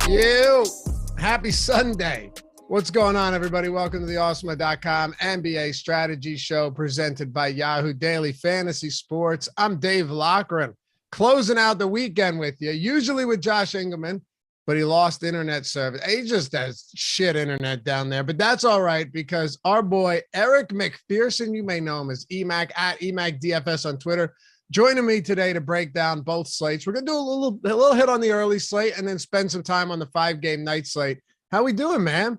You. Happy Sunday. What's going on, everybody? Welcome to the Awesemo.com NBA strategy show presented by Yahoo Daily Fantasy Sports. I'm Dave Loughran, closing out the weekend with you, usually with Josh Engelman, but he lost internet service. He just has shit internet down there, but that's all right because our boy Eric MacPherson, you may know him as EMac at EMac DFS on Twitter, joining me today to break down both slates. We're going to do a little hit on the early slate and then spend some time on the 5-game night slate. How we doing, man?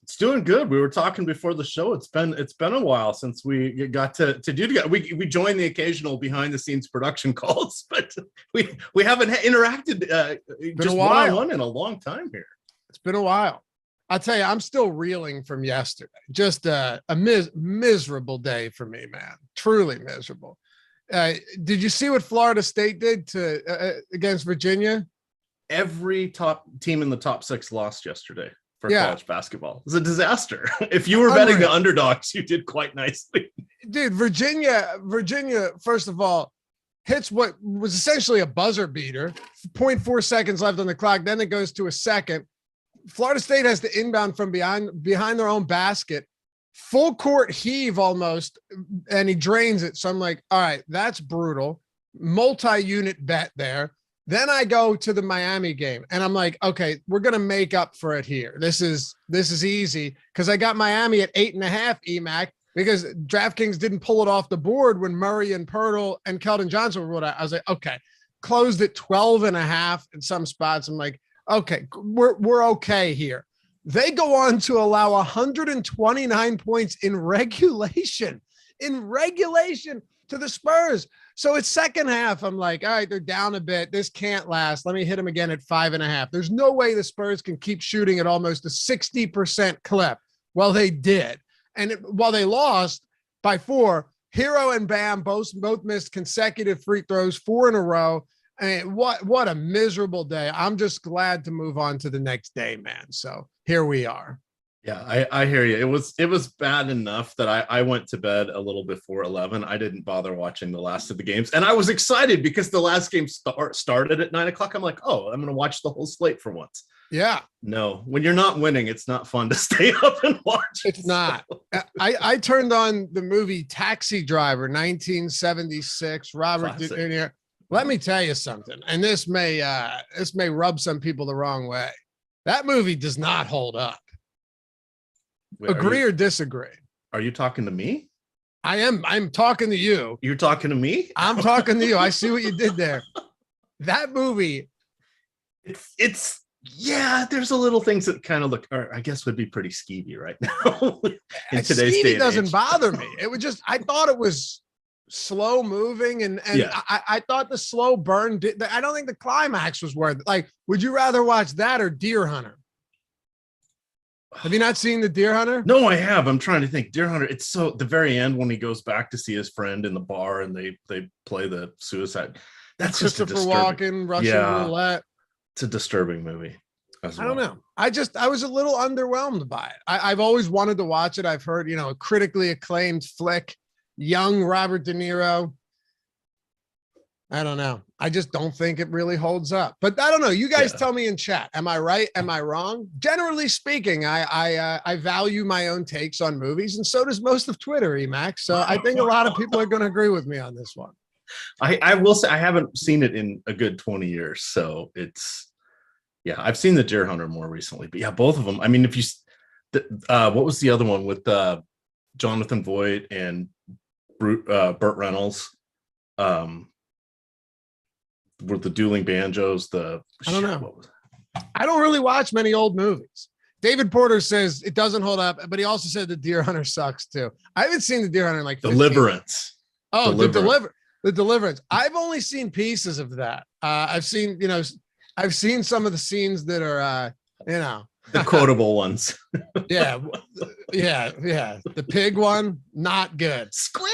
It's doing good. We were talking before the show. It's been a while since we got to do together. We join the occasional behind the scenes production calls, but we haven't interacted just one-on-one in a long time here. It's been a while. I'll tell you, I'm still reeling from yesterday. Just a miserable day for me, man. Truly miserable. Did you see what Florida State did to against Virginia? Every top team in the top 6 lost yesterday for college basketball. It was a disaster. If you were betting the underdogs, you did quite nicely. Dude, Virginia, first of all, hits what was essentially a buzzer beater. 0.4 seconds left on the clock. Then it goes to a second. Florida State has to inbound from behind their own basket. Full court heave almost, and he drains it. So I'm like, all right, that's brutal. Multi-unit bet there. Then I go to the Miami game, and I'm like, okay, we're gonna make up for it here. This is easy because I got Miami at 8.5 EMac because DraftKings didn't pull it off the board when Murray and Pirtle and Keldon Johnson were ruled out. I was like, okay, closed at 12.5 in some spots. I'm like, okay, we're okay here. They go on to allow 129 points in regulation to the Spurs. So it's second half. I'm like, all right, they're down a bit. This can't last. Let me hit them again at 5.5. There's no way the Spurs can keep shooting at almost a 60% clip. Well, they did. And while they lost by 4, Hero and Bam both missed consecutive free throws, 4 in a row. And what a miserable day. I'm just glad to move on to the next day, man. So here we are. Yeah, I hear you. It was bad enough that I went to bed a little before 11. I didn't bother watching the last of the games. And I was excited because the last game started at 9 o'clock. I'm like, oh, I'm going to watch the whole slate for once. Yeah. No, when you're not winning, it's not fun to stay up and watch. It's not. I turned on the movie Taxi Driver, 1976, Robert De Niro. Let me tell you something, and this may rub some people the wrong way. That movie does not hold up. Wait, agree or disagree? Are you talking to me? I'm talking to you. You're talking to me? I'm talking to you. I see what you did there. That movie. It's there's a little things that kind of look, or I guess would be pretty skeevy right now. In today's day and age. Doesn't bother me. It would just, I thought it was slow moving and I thought the slow burn I don't think the climax was worth it. Like, would you rather watch that or Deer Hunter? Have you not seen the Deer Hunter? No, I have. I'm trying to think. Deer Hunter, it's so the very end when he goes back to see his friend in the bar and they play the suicide. That's just Christopher Walken, Russian roulette. It's a disturbing movie. I don't know. I was a little underwhelmed by it. I've always wanted to watch it. I've heard, a critically acclaimed flick. Young Robert De Niro. I don't know. I just don't think it really holds up. But I don't know. You guys tell me in chat. Am I right? Am I wrong? Generally speaking, I value my own takes on movies, and so does most of Twitter, EMac. So I think a lot of people are going to agree with me on this one. I will say I haven't seen it in a good 20 years. So it's, I've seen the Deer Hunter more recently. But both of them. I mean, if you, what was the other one with Jonathan Voight and Burt Reynolds, with the dueling banjos, I don't know. What was it? I don't really watch many old movies. David Porter says it doesn't hold up, but he also said the Deer Hunter sucks too. I haven't seen the Deer Hunter in like 15 Deliverance. Oh, the Deliverance. I've only seen pieces of that. I've seen some of the scenes that are, the quotable ones. Yeah. The pig one, not good. Squeal.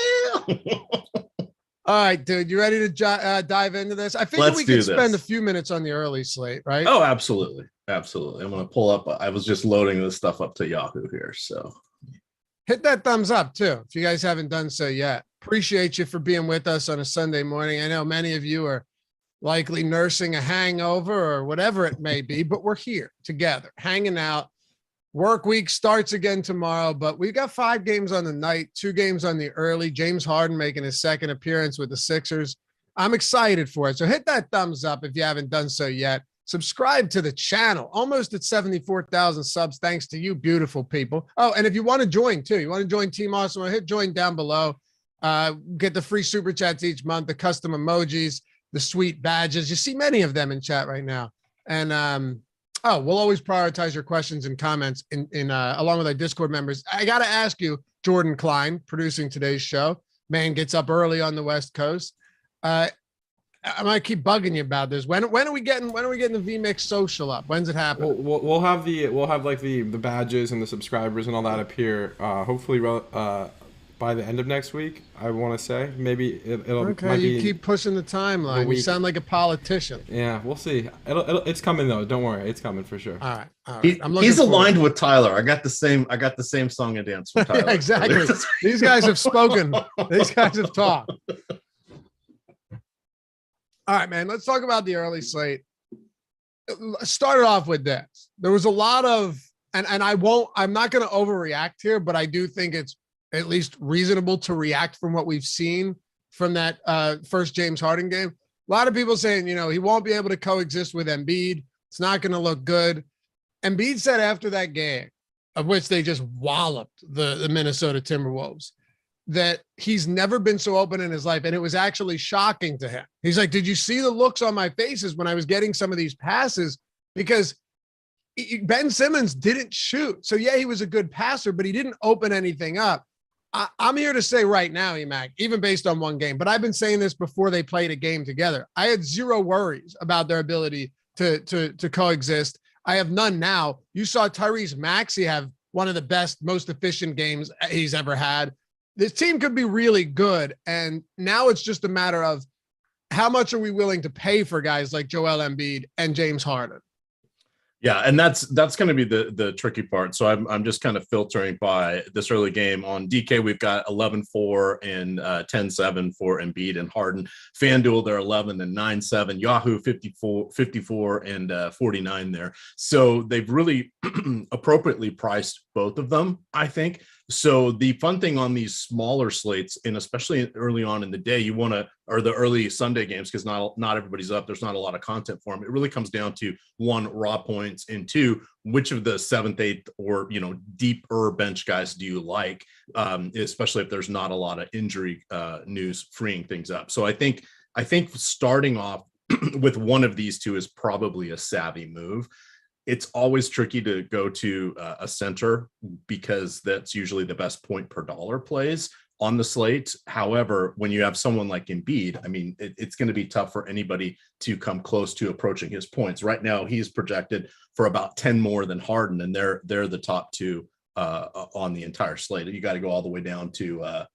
All right, dude, you ready to dive into this? I think we could spend a few minutes on the early slate, right? Oh, absolutely. Absolutely. I'm going to pull up. I was just loading this stuff up to Yahoo here. So hit that thumbs up too, if you guys haven't done so yet. Appreciate you for being with us on a Sunday morning. I know many of you are, likely nursing a hangover or whatever it may be, but we're here together, hanging out. Work week starts again tomorrow, but we've got 5 games on the night, 2 games on the early. James Harden making his second appearance with the Sixers. I'm excited for it. So hit that thumbs up if you haven't done so yet. Subscribe to the channel. Almost at 74,000 subs. Thanks to you, beautiful people. Oh, and if you want to join too, you want to join Team Awesemo, hit join down below. Get the free super chats each month, the custom emojis, the sweet badges. You see many of them in chat right now. And we'll always prioritize your questions and comments in along with our Discord members. I got to ask you, Jordan Klein, producing today's show, man gets up early on the West Coast. I might keep bugging you about this. When are we getting the VMix social up? When's it happening? We'll have like the badges and the subscribers and all that appear. Hopefully by the end of next week. I want to say maybe it'll. Okay, you keep pushing the timeline. You sound like a politician. Yeah, we'll see. It's coming though. Don't worry, it's coming for sure. All right. He's aligned with Tyler. I got the same song and dance from Tyler. Yeah, exactly. These guys have spoken. These guys have talked. All right, man, let's talk about the early slate. Started off with this. There was a lot of, and I'm not going to overreact here, but I do think it's at least reasonable to react from what we've seen from that first James Harden game. A lot of people saying, he won't be able to coexist with Embiid. It's not going to look good. Embiid said after that game, of which they just walloped the Minnesota Timberwolves, that he's never been so open in his life. And it was actually shocking to him. He's like, did you see the looks on my faces when I was getting some of these passes? Because Ben Simmons didn't shoot. So yeah, he was a good passer, but he didn't open anything up. I'm here to say right now, EMac, even based on one game, but I've been saying this before they played a game together. I had zero worries about their ability to coexist. I have none now. You saw Tyrese Maxey have one of the best, most efficient games he's ever had. This team could be really good. And now it's just a matter of how much are we willing to pay for guys like Joel Embiid and James Harden? Yeah, and that's going to be the tricky part. So I'm just kind of filtering by this early game. On DK, we've got 11-4 and 10-7 for Embiid and Harden. FanDuel, they're 11 and 9-7. Yahoo, 54 and 49 there. So they've really appropriately priced both of them, I think. So the fun thing on these smaller slates, and especially early on in the day, or the early Sunday games, because not everybody's up. There's not a lot of content for them. It really comes down to 1, raw points, and 2, which of the 7th, 8th, or deeper bench guys do you like, especially if there's not a lot of injury news freeing things up. So I think starting off with one of these two is probably a savvy move. It's always tricky to go to a center because that's usually the best point per dollar plays on the slate. However, when you have someone like Embiid, I mean, it's going to be tough for anybody to come close to approaching his points. Right now, he's projected for about 10 more than Harden, and they're the top 2 on the entire slate. You got to go all the way down to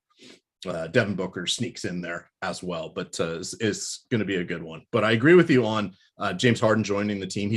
Devin Booker sneaks in there as well, but it's going to be a good one. But I agree with you on James Harden joining the team.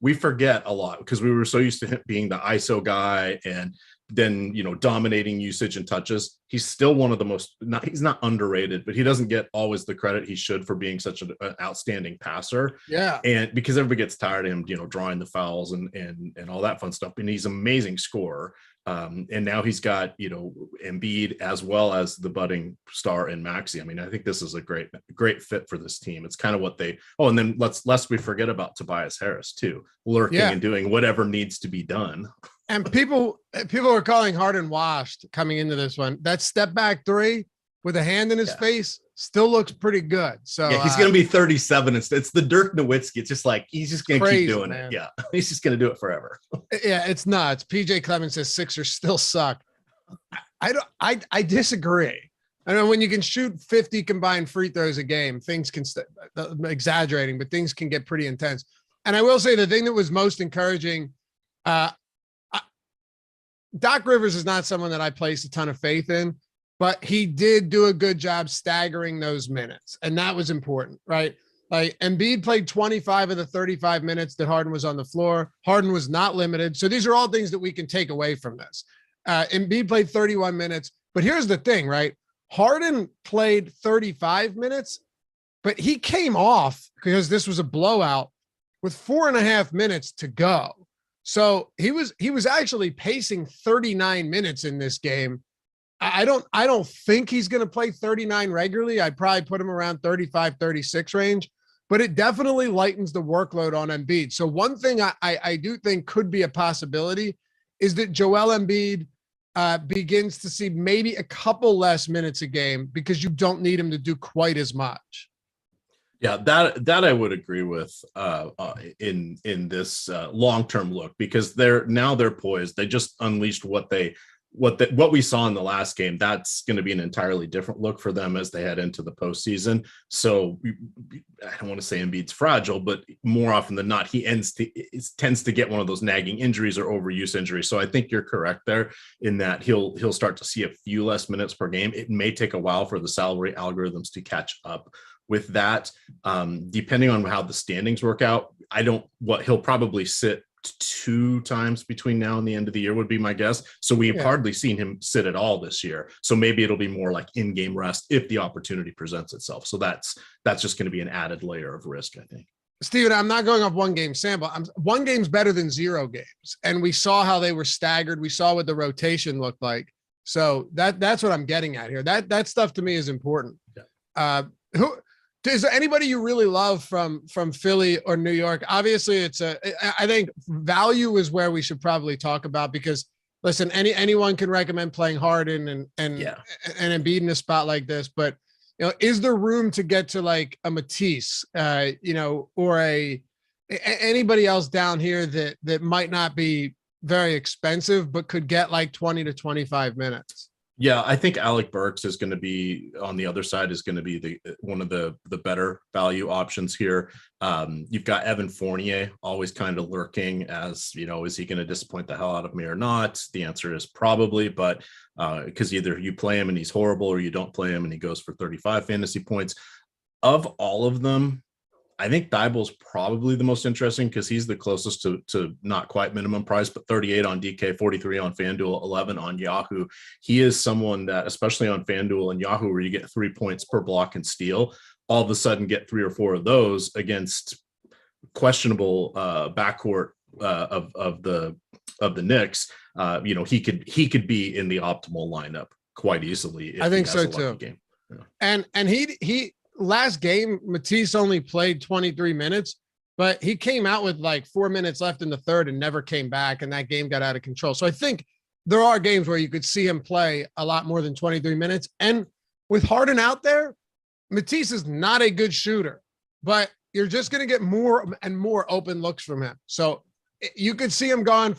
We forget a lot because we were so used to him being the ISO guy and then, dominating usage and touches. He's still one of the he's not underrated, but he doesn't get always the credit he should for being such an outstanding passer. Yeah. And because everybody gets tired of him, drawing the fouls and all that fun stuff. And he's an amazing scorer. And now he's got, Embiid as well as the budding star in Maxey. I mean, I think this is a great fit for this team. It's kind of what and then lest we forget about Tobias Harris too, lurking and doing whatever needs to be done. And people are calling Harden washed coming into this one. That step back 3 with a hand in his face still looks pretty good. So yeah, he's going to be 37. It's the Dirk Nowitzki. It's just like, he's just going to keep doing it. Yeah. He's just going to do it forever. Yeah. It's nuts. PJ Clemens says Sixers still suck. I disagree. I mean, when you can shoot 50 combined free throws a game, things can exaggerating, but things can get pretty intense. And I will say the thing that was most encouraging, Doc Rivers is not someone that I place a ton of faith in, but he did do a good job staggering those minutes. And that was important, right? Like Embiid played 25 of the 35 minutes that Harden was on the floor. Harden was not limited. So these are all things that we can take away from this. Embiid played 31 minutes, but here's the thing, right? Harden played 35 minutes but he came off because this was a blowout with 4.5 minutes to go. So he was actually pacing 39 minutes in this game. I don't think he's going to play 39 regularly. I'd probably put him around 35, 36 range, but it definitely lightens the workload on Embiid. So one thing I do think could be a possibility is that Joel Embiid begins to see maybe a couple less minutes a game because you don't need him to do quite as much. Yeah, that I would agree with in this long-term look, because they're poised. They just unleashed what we saw in the last game. That's going to be an entirely different look for them as they head into the postseason. So I don't want to say Embiid's fragile, but more often than not, he tends to get one of those nagging injuries or overuse injuries. So I think you're correct there in that he'll start to see a few less minutes per game. It may take a while for the salary algorithms to catch up with that. Depending on how the standings work out, he'll probably sit 2 times between now and the end of the year would be my guess. So we've hardly seen him sit at all this year. So maybe it'll be more like in-game rest if the opportunity presents itself. So that's just going to be an added layer of risk, I think. Steven, I'm not going off one game sample. One game's better than 0 games. And we saw how they were staggered. We saw what the rotation looked like. So that's what I'm getting at here. That stuff to me is important. Yeah. Is there anybody you really love from Philly or New York? Obviously, I think value is where we should probably talk about, because listen, anyone can recommend playing Harden and Embiid in a spot like this, but is there room to get to like a Matisse, or anybody else down here that might not be very expensive but could get like 20 to 25 minutes? Yeah, I think Alec Burks is going to be on the other side, is going to be one of the better value options here. You've got Evan Fournier always kind of lurking as, is he going to disappoint the hell out of me or not? The answer is probably, but because either you play him and he's horrible, or you don't play him and he goes for 35 fantasy points. Of all of them, I think Thybulle's probably the most interesting because he's the closest to not quite minimum price, but 38 on DK, 43 on FanDuel, 11 on Yahoo. He is someone that, especially on FanDuel and Yahoo, where you get 3 points per block and steal, all of a sudden get 3 or 4 of those against questionable backcourt of the Knicks. He could be in the optimal lineup quite easily. I think so too. Game. Yeah. And he last game, Matisse only played 23 minutes, but he came out with like 4 minutes left in the third and never came back, and that game got out of control. So I think there are games where you could see him play a lot more than 23 minutes. And with Harden out there, Matisse is not a good shooter, but you're just going to get more and more open looks from him. So you could see him gone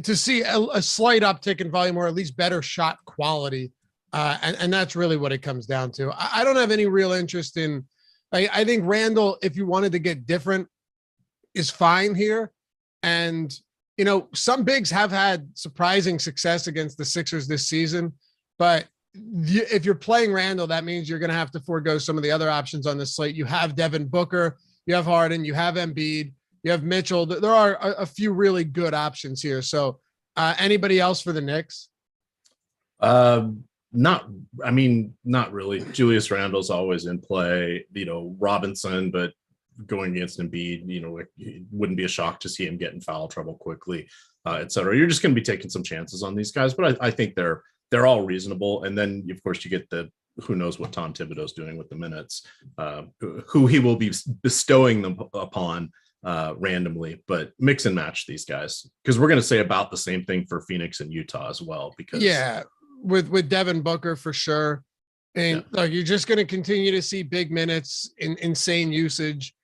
to see a slight uptick in volume, or at least better shot quality. And that's really what it comes down to. I don't have any real interest in, I think Randall, if you wanted to get different, is fine here. And, some bigs have had surprising success against the Sixers this season, but if you're playing Randall, that means you're going to have to forego some of the other options on the slate. You have Devin Booker, you have Harden, you have Embiid, you have Mitchell. There are a few really good options here. So anybody else for the Knicks? Not really. Julius Randle's always in play, Robinson, but going against Embiid, it wouldn't be a shock to see him get in foul trouble quickly, et cetera. You're just going to be taking some chances on these guys, but I think they're all reasonable. And then of course you get who knows what Tom Thibodeau's doing with the minutes, who he will be bestowing them upon randomly, but mix and match these guys, because we're going to say about the same thing for Phoenix and Utah as well, because with Devin Booker for sure. And you're just going to continue to see big minutes, insane usage.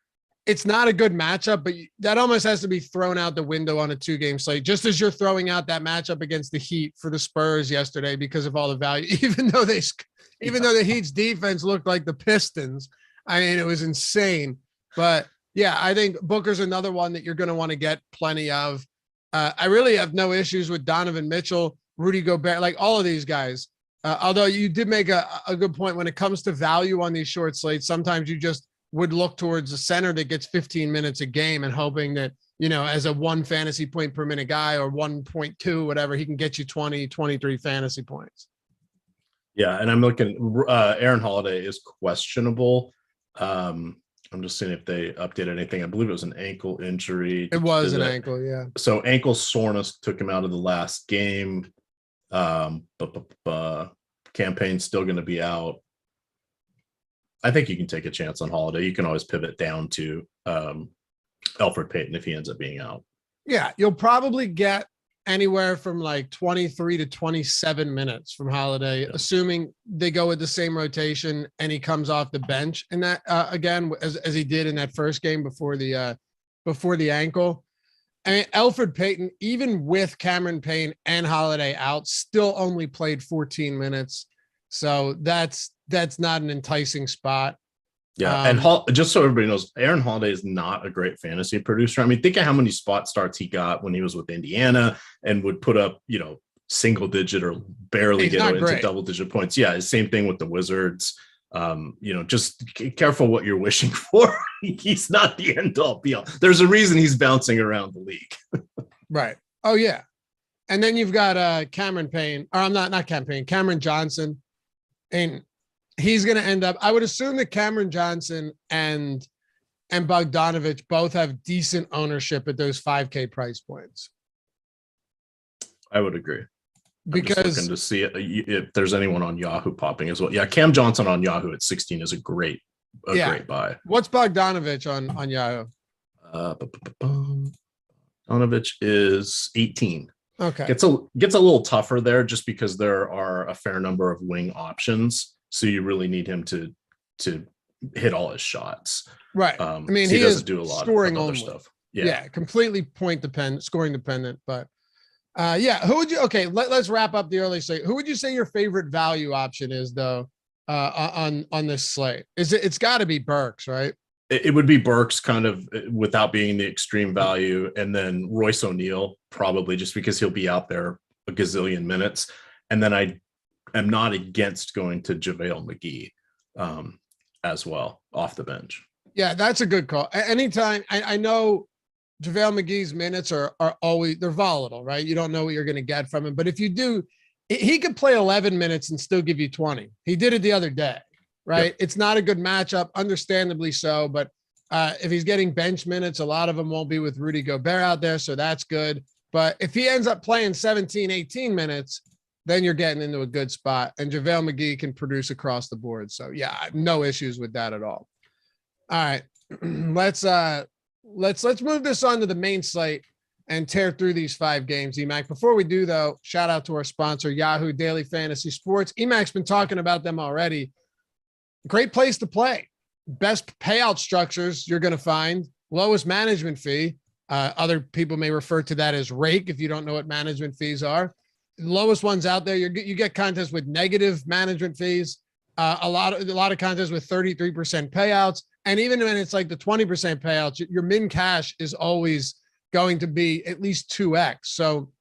It's not a good matchup, but that almost has to be thrown out the window on a 2-game slate, just as you're throwing out that matchup against the Heat for the Spurs yesterday because of all the value, even though the Heat's defense looked like the Pistons. I mean, it was insane, but yeah, I think Booker's another one that you're going to want to get plenty of. I really have no issues with Donovan Mitchell, Rudy Gobert, like all of these guys. Although you did make a good point when it comes to value on these short slates, sometimes you just would look towards a center that gets 15 minutes a game and hoping that, as a 1 fantasy point per minute guy or 1.2, whatever, he can get you 20, 23 fantasy points. Yeah. And I'm looking, Aaron Holiday is questionable. I'm just seeing if they updated anything. I believe it was an ankle injury. It was an ankle, yeah. So ankle soreness took him out of the last game. Campaign's still going to be out. I think you can take a chance on Holiday. You can always pivot down to Elfrid Payton if he ends up being out. Yeah, you'll probably get anywhere from like 23 to 27 minutes from Holiday, assuming they go with the same rotation and he comes off the bench. And that again, as he did in that first game before the ankle. I mean, Elfrid Payton, even with Cameron Payne and Holiday out, still only played 14 minutes. So that's not an enticing spot. Yeah, and just so everybody knows, Aaron Holiday is not a great fantasy producer. I mean, think of how many spot starts he got when he was with Indiana and would put up, single digit or barely get into double digit points. Yeah, same thing with the Wizards. Just careful what you're wishing for. He's not the end all be all. There's a reason he's bouncing around the league. Right. Oh yeah. And then you've got Cameron Payne, or I'm not Cameron Payne, Cameron Johnson. And he's going to end up, I would assume that Cameron Johnson and Bogdanovich both have decent ownership at those 5K price points. I would agree. Because I'm just looking to see if there's anyone on Yahoo popping as well. Yeah, Cam Johnson on Yahoo at 16 is a great buy. What's Bogdanovich on Yahoo? Bogdanovich is 18. Okay. Gets a little tougher there just because there are a fair number of wing options. So you really need him to hit all his shots. Right. I mean, he doesn't do a lot of other stuff. Yeah. Completely scoring dependent. But who would you? Okay, let's wrap up the early slate. Who would you say your favorite value option is though on this slate? It's got to be Burks, right? It would be Burks kind of without being the extreme value, and then Royce O'Neal probably just because he'll be out there a gazillion minutes, and then I am not against going to JaVale McGee as well off the bench. Yeah, that's a good call. Anytime I know JaVale McGee's minutes are always, they're volatile, right? You don't know what you're going to get from him, but if you do, he could play 11 minutes and still give you 20. He did it the other day, right? Yep. It's not a good matchup, understandably so, but if he's getting bench minutes, a lot of them won't be with Rudy Gobert out there, so that's good. But if he ends up playing 17, 18 minutes, then you're getting into a good spot, and JaVale McGee can produce across the board. So yeah, no issues with that at all. All right, let's move this on to the main slate and tear through these 5 games, EMac. Before we do though, shout out to our sponsor, Yahoo Daily Fantasy Sports. EMac's been talking about them already. Great place to play. Best payout structures you're going to find. Lowest management fee. Other people may refer to that as rake if you don't know what management fees are. Lowest ones out there. You get contests with negative management fees. A lot of contests with 33% payouts. And even when it's like the 20% payouts, your min cash is always going to be at least 2x. So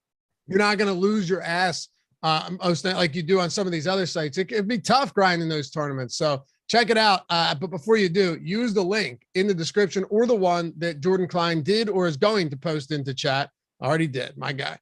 you're not going to lose your ass like you do on some of these other sites. It'd be tough grinding those tournaments. So check it out. But before you do, use the link in the description or the one that Jordan Klein did or is going to post into chat. Already did, my guy.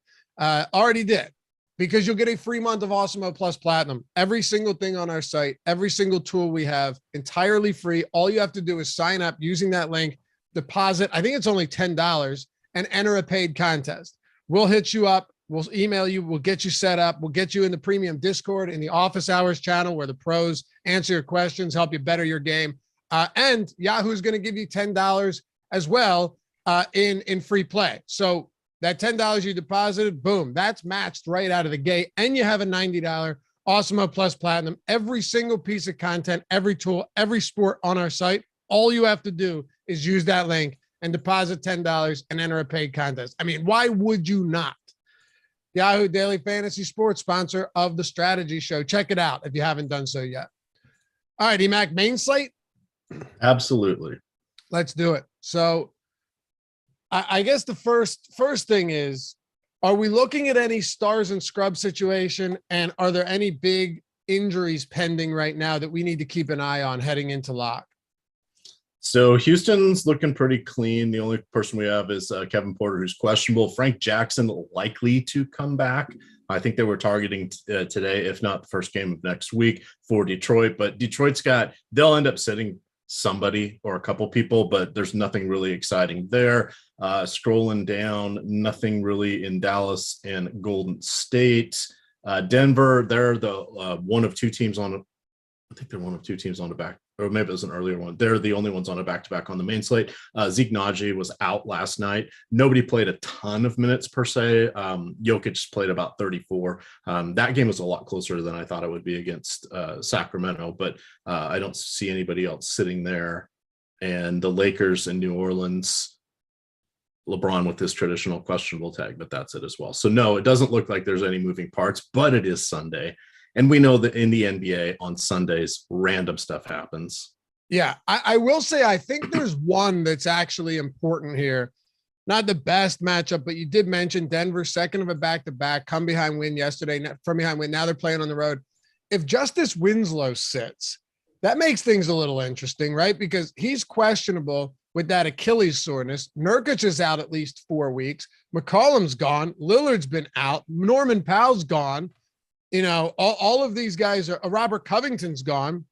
Already did. Because you'll get a free month of Awesemo Plus Platinum. Every single thing on our site, every single tool we have, entirely free. All you have to do is sign up using that link, deposit, I think it's only $10, and enter a paid contest. We'll hit you up. We'll email you. We'll get you set up. We'll get you in the premium Discord, in the office hours channel where the pros answer your questions, help you better your game. And Yahoo's going to give you $10 as well in free play. So that $10 you deposited, boom, that's matched right out of the gate. And you have a $90 Awesemo Plus Platinum. Every single piece of content, every tool, every sport on our site, all you have to do is use that link and deposit $10 and enter a paid contest. I mean, why would you not? Yahoo Daily Fantasy Sports, sponsor of the Strategy Show. Check it out if you haven't done so yet. All right, EMac, main slate? Absolutely. Let's do it. So I guess the first thing is, are we looking at any stars and scrub situation? And are there any big injuries pending right now that we need to keep an eye on heading into lock? So Houston's looking pretty clean. The only person we have is Kevin Porter, who's questionable. Frank Jackson likely to come back. I think they were targeting today, if not the first game of next week for Detroit. But they'll end up sitting somebody or a couple people, but there's nothing really exciting there. Scrolling down, nothing really in Dallas and Golden State. Denver, they're the one of two teams on. I think they're one of two teams on the back, or maybe it was an earlier one. They're the only ones on a back-to-back on the main slate. Zeke Naji was out last night. Nobody played a ton of minutes per se. Jokic played about 34. That game was a lot closer than I thought it would be against Sacramento, but I don't see anybody else sitting there. And the Lakers in New Orleans, LeBron with his traditional questionable tag, but that's it as well. So no, it doesn't look like there's any moving parts, but it is Sunday. And we know that in the NBA on Sundays, random stuff happens. Yeah, I will say, I think there's one that's actually important here. Not the best matchup, but you did mention Denver, second of a back-to-back, come behind win yesterday, from behind win. Now they're playing on the road. If Justice Winslow sits, that makes things a little interesting, right? Because he's questionable with that Achilles soreness. Nurkic is out at least 4 weeks. McCollum's gone. Lillard's been out. Norman Powell's gone. You know, all of these guys are. Robert Covington's gone.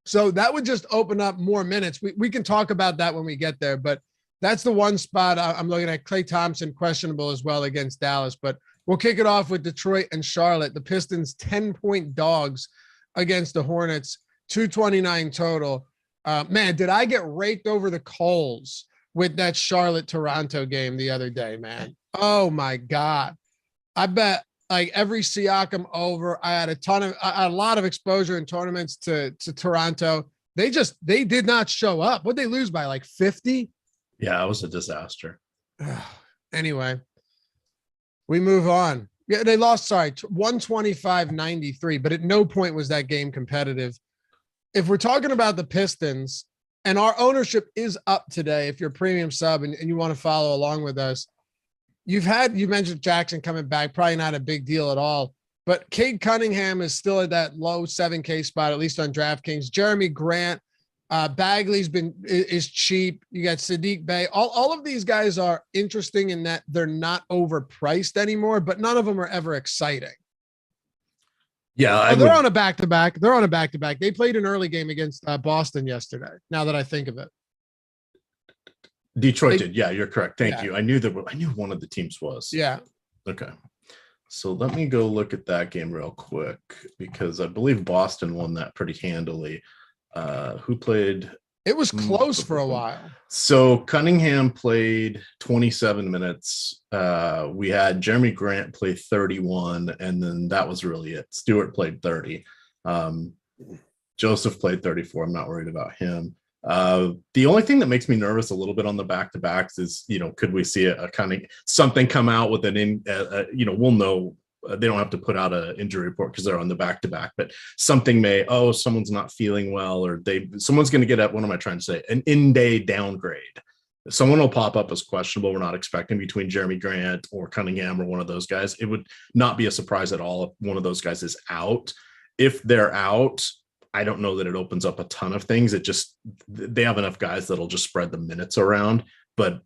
So that would just open up more minutes. We can talk about that when we get there, but that's the one spot I'm looking at. Klay Thompson questionable as well against Dallas, but we'll kick it off with Detroit and Charlotte. The Pistons 10-point dogs against the Hornets, 229 total. Man, did I get raked over the coals with that Charlotte-Toronto game the other day, man? Oh my God. I bet like every Siakam over, I had a lot of exposure in tournaments to Toronto. They did not show up. What'd they lose by, like 50? Yeah, it was a disaster. Anyway, we move on. Yeah, they lost, 125-93, but at no point was that game competitive. If we're talking about the Pistons, and our ownership is up today, if you're a premium sub and you want to follow along with us, you mentioned Jackson coming back, probably not a big deal at all, but Cade Cunningham is still at that low 7K spot, at least on DraftKings. Jeremy Grant, Bagley's is cheap. You got Sadiq Bey. All of these guys are interesting in that they're not overpriced anymore, but none of them are ever exciting. Yeah, they're on a back-to-back. They played an early game against Boston yesterday, now that I think of it. Detroit did. Yeah, you're correct. Thank you. I knew one of the teams was. Yeah. Okay. So let me go look at that game real quick because I believe Boston won that pretty handily. Who played? It was close for a while. So Cunningham played 27 minutes. We had Jeremy Grant play 31, and then that was really it. Stewart played 30. Joseph played 34. I'm not worried about him. The only thing that makes me nervous a little bit on the back-to-backs is, could we see a kind of something come out with we'll know they don't have to put out an injury report because they're on the back-to-back, but something someone's not feeling well, or someone's going to get what am I trying to say? An in-day downgrade. Someone will pop up as questionable. We're not expecting between Jeremy Grant or Cunningham or one of those guys. It would not be a surprise at all if one of those guys is out. If they're out, I don't know that it opens up a ton of things. They have enough guys that'll just spread the minutes around. But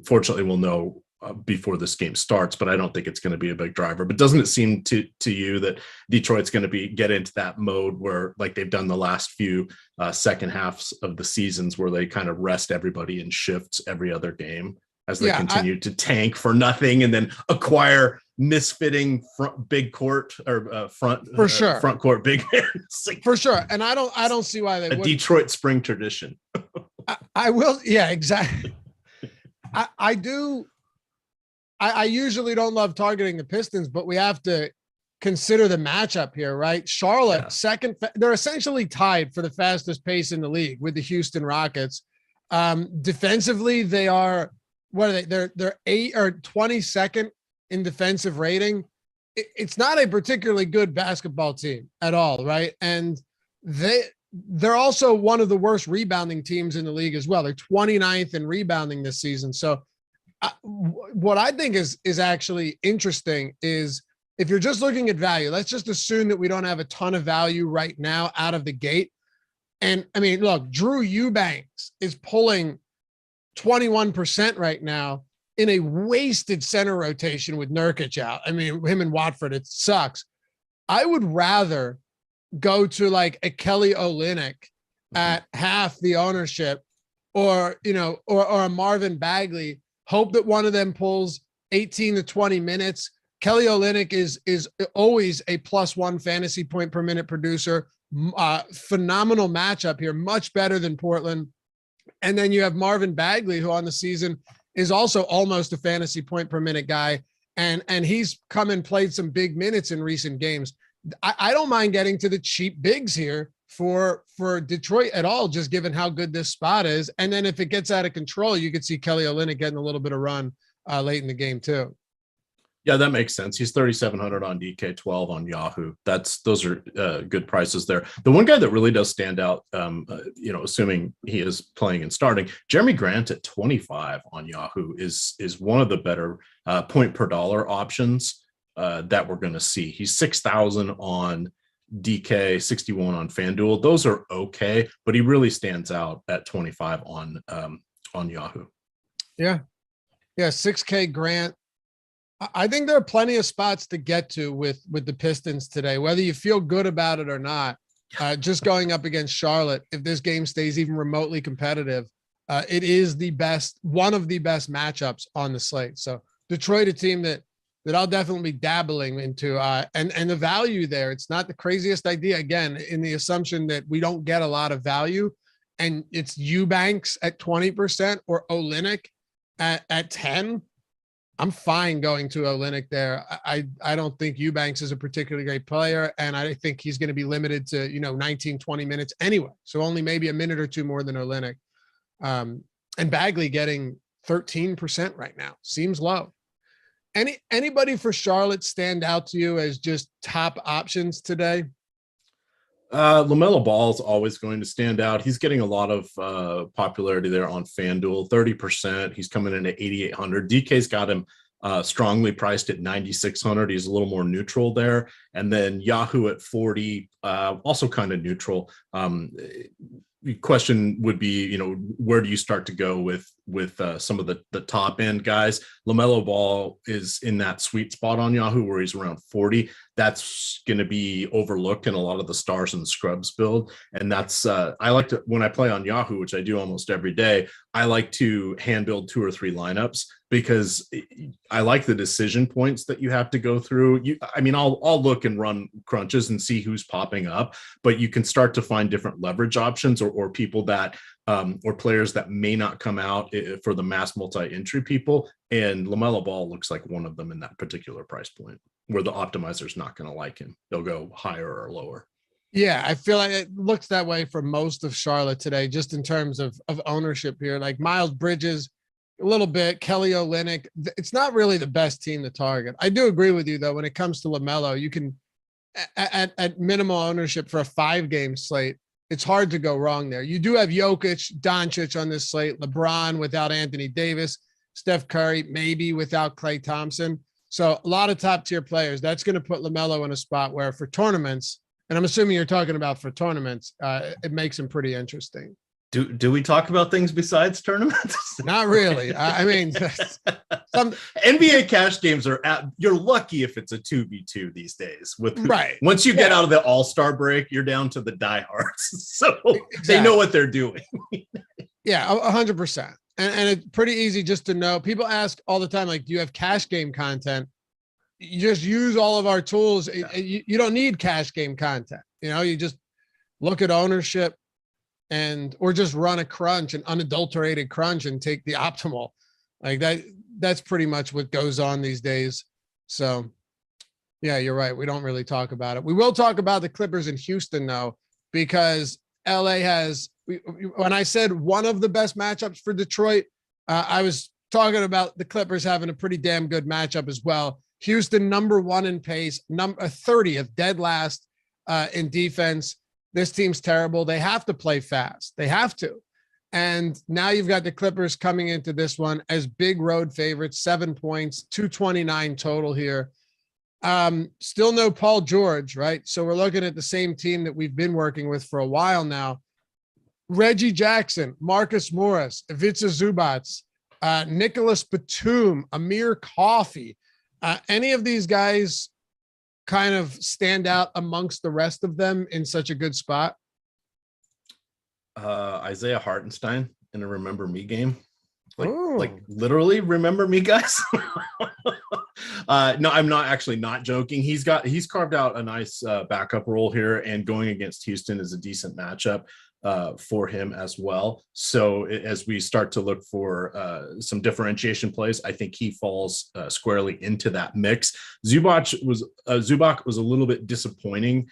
fortunately, we'll know before this game starts. But I don't think it's going to be a big driver. But doesn't it seem to you that Detroit's going to get into that mode where, like they've done the last few second halves of the seasons, where they kind of rest everybody in shifts every other game as they continue to tank for nothing and then acquire misfitting front court front court big man. For sure. And I don't see why they would. Detroit spring tradition. I will. Yeah, exactly. I do. I usually don't love targeting the Pistons, but we have to consider the matchup here, right? Charlotte, second, they're essentially tied for the fastest pace in the league with the Houston Rockets. Defensively, they are, what are they? They're 8 or 22nd in defensive rating. It's not a particularly good basketball team at all, right? And they're also one of the worst rebounding teams in the league as well. They're 29th in rebounding this season. So what I think is actually interesting is if you're just looking at value, let's just assume that we don't have a ton of value right now out of the gate. And I mean, look, Drew Eubanks is pulling 21% right now in a wasted center rotation with Nurkic out. I mean, him and Watford, it sucks. I would rather go to like a Kelly Olynyk at half the ownership, or, or a Marvin Bagley, hope that one of them pulls 18 to 20 minutes. Kelly Olynyk is always a +1 fantasy point per minute producer. Phenomenal matchup here, much better than Portland. And then you have Marvin Bagley, who on the season is also almost a fantasy point per minute guy. And he's come and played some big minutes in recent games. I don't mind getting to the cheap bigs here for Detroit at all, just given how good this spot is. And then if it gets out of control, you could see Kelly Olynyk getting a little bit of run late in the game too. Yeah, that makes sense. He's 3,700 on DK, 12 on Yahoo. Those are good prices there. The one guy that really does stand out, assuming he is playing and starting, Jeremy Grant at 25 on Yahoo is one of the better point per dollar options that we're going to see. He's 6,000 on DK, 61 on FanDuel. Those are okay, but he really stands out at 25 on Yahoo. Yeah, 6K Grant. I think there are plenty of spots to get to with the Pistons today, whether you feel good about it or not. Just going up against Charlotte, if this game stays even remotely competitive, it is one of the best matchups on the slate. So Detroit, a team that I'll definitely be dabbling into, and the value there, it's not the craziest idea. Again, in the assumption that we don't get a lot of value, and it's Eubanks at 20% or Olynyk at 10. I'm fine going to Olynyk there. I don't think Eubanks is a particularly great player, and I think he's going to be limited to 19, 20 minutes anyway. So only maybe a minute or two more than Olynyk. And Bagley getting 13% right now seems low. Anybody for Charlotte stand out to you as just top options today? LaMelo Ball is always going to stand out. He's getting a lot of popularity there on FanDuel, 30%. He's coming in at 8,800. DK's got him strongly priced at 9,600. He's a little more neutral there. And then Yahoo at 40, also kind of neutral. The question would be, where do you start to go with some of the top end guys? LaMelo Ball is in that sweet spot on Yahoo where he's around 40. That's going to be overlooked in a lot of the stars and scrubs build. And that's, I like to, when I play on Yahoo, which I do almost every day, I like to hand build 2 or 3 lineups because I like the decision points that you have to go through. I'll look and run crunches and see who's popping up, but you can start to find different leverage options or people that, or players that may not come out for the mass multi-entry people. And LaMelo Ball looks like one of them in that particular price point where the optimizer's not going to like him. They'll go higher or lower. Yeah, I feel like it looks that way for most of Charlotte today, just in terms of ownership here. Like Miles Bridges, a little bit, Kelly Olynyk. It's not really the best team to target. I do agree with you, though, when it comes to LaMelo, you can, at minimal ownership for a 5-game slate, it's hard to go wrong there. You do have Jokic, Doncic on this slate, LeBron without Anthony Davis, Steph Curry, maybe without Klay Thompson. So a lot of top tier players. That's going to put LaMelo in a spot where for tournaments, and I'm assuming you're talking about for tournaments, it makes him pretty interesting. Do we talk about things besides tournaments? Not really. I mean, some NBA cash games you're lucky if it's a 2v2 these days. Right. Once you get out of the all-star break, you're down to the diehards. So They know what they're doing. Yeah, 100%. And it's pretty easy just to know. People ask all the time, like, do you have cash game content? You just use all of our tools. You don't need cash game content. You just look at ownership or just run a crunch, an unadulterated crunch, and take the optimal. Like that's pretty much what goes on these days. So yeah, you're right. We don't really talk about it. We will talk about the Clippers in Houston though, because LA has, when I said one of the best matchups for Detroit, I was talking about the Clippers having a pretty damn good matchup as well. Houston, number 1 in pace, 30th, dead last in defense. This team's terrible. They have to play fast. They have to. And now you've got the Clippers coming into this one as big road favorites, 7 points, 229 total here. Still no Paul George, right? So we're looking at the same team that we've been working with for a while now. Reggie Jackson, Marcus Morris, Ivica Zubac, Nicholas Batum, Amir Coffey. Any of these guys kind of stand out amongst the rest of them in such a good spot? Isaiah Hartenstein in a Remember Me game. Ooh. Like literally remember me, guys. No, I'm not joking. He's carved out a nice backup role here, and going against Houston is a decent matchup for him as well. So as we start to look for some differentiation plays, I think he falls squarely into that mix. Zubac was a little bit disappointing.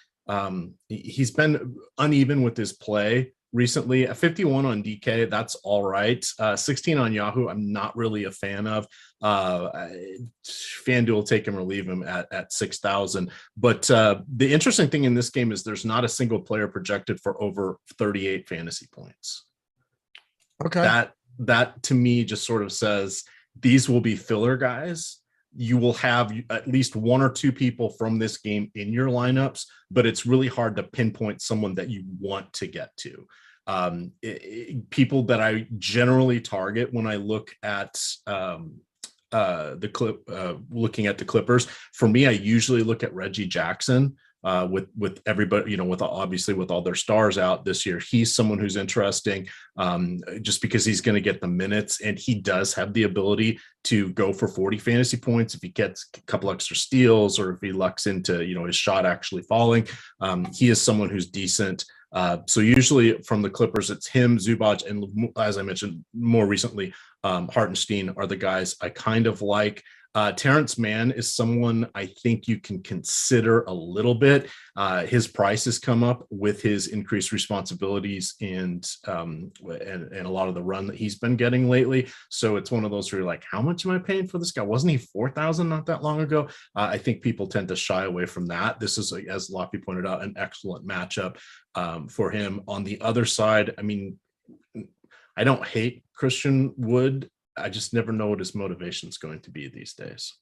He's been uneven with his play recently. A 51 on DK, that's all right. 16 on Yahoo, I'm not really a fan of. FanDuel take him or leave him at 6,000. But the interesting thing in this game is there's not a single player projected for over 38 fantasy points. Okay. That to me just sort of says these will be filler guys. You will have at least one or two people from this game in your lineups, but it's really hard to pinpoint someone that you want to get to. People that I generally target when I look at looking at the Clippers, for me, I usually look at Reggie Jackson. With everybody, with obviously with all their stars out this year, he's someone who's interesting just because he's going to get the minutes, and he does have the ability to go for 40 fantasy points if he gets a couple extra steals or if he lucks into, his shot actually falling. He is someone who's decent. So usually from the Clippers, it's him, Zubac, and as I mentioned more recently, Hartenstein are the guys I kind of like. Terrence Mann is someone I think you can consider a little bit. His price has come up with his increased responsibilities and a lot of the run that he's been getting lately. So it's one of those where you're like, how much am I paying for this guy? Wasn't he 4,000 not that long ago? I think people tend to shy away from that. This is, as Loughy pointed out, an excellent matchup for him. On the other side, I mean, I don't hate Christian Wood. I just never know what his motivation is going to be these days.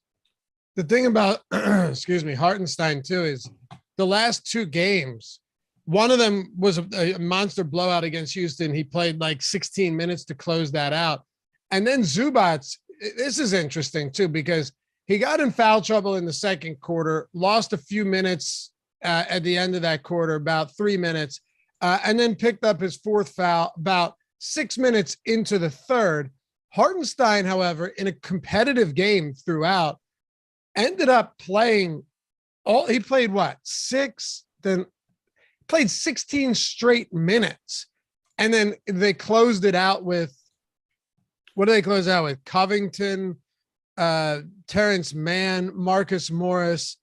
The thing about, Hartenstein too, is the last two games, one of them was a monster blowout against Houston. He played like 16 minutes to close that out. And then Zubac, this is interesting too, because he got in foul trouble in the second quarter, lost a few minutes at the end of that quarter, about 3 minutes, and then picked up his fourth foul about 6 minutes into the third. Hartenstein, however, in a competitive game throughout, ended up playing he played what? 6, then played 16 straight minutes. And then they closed it out with, what do they close out with? Covington, Terrence Mann, Marcus Morris,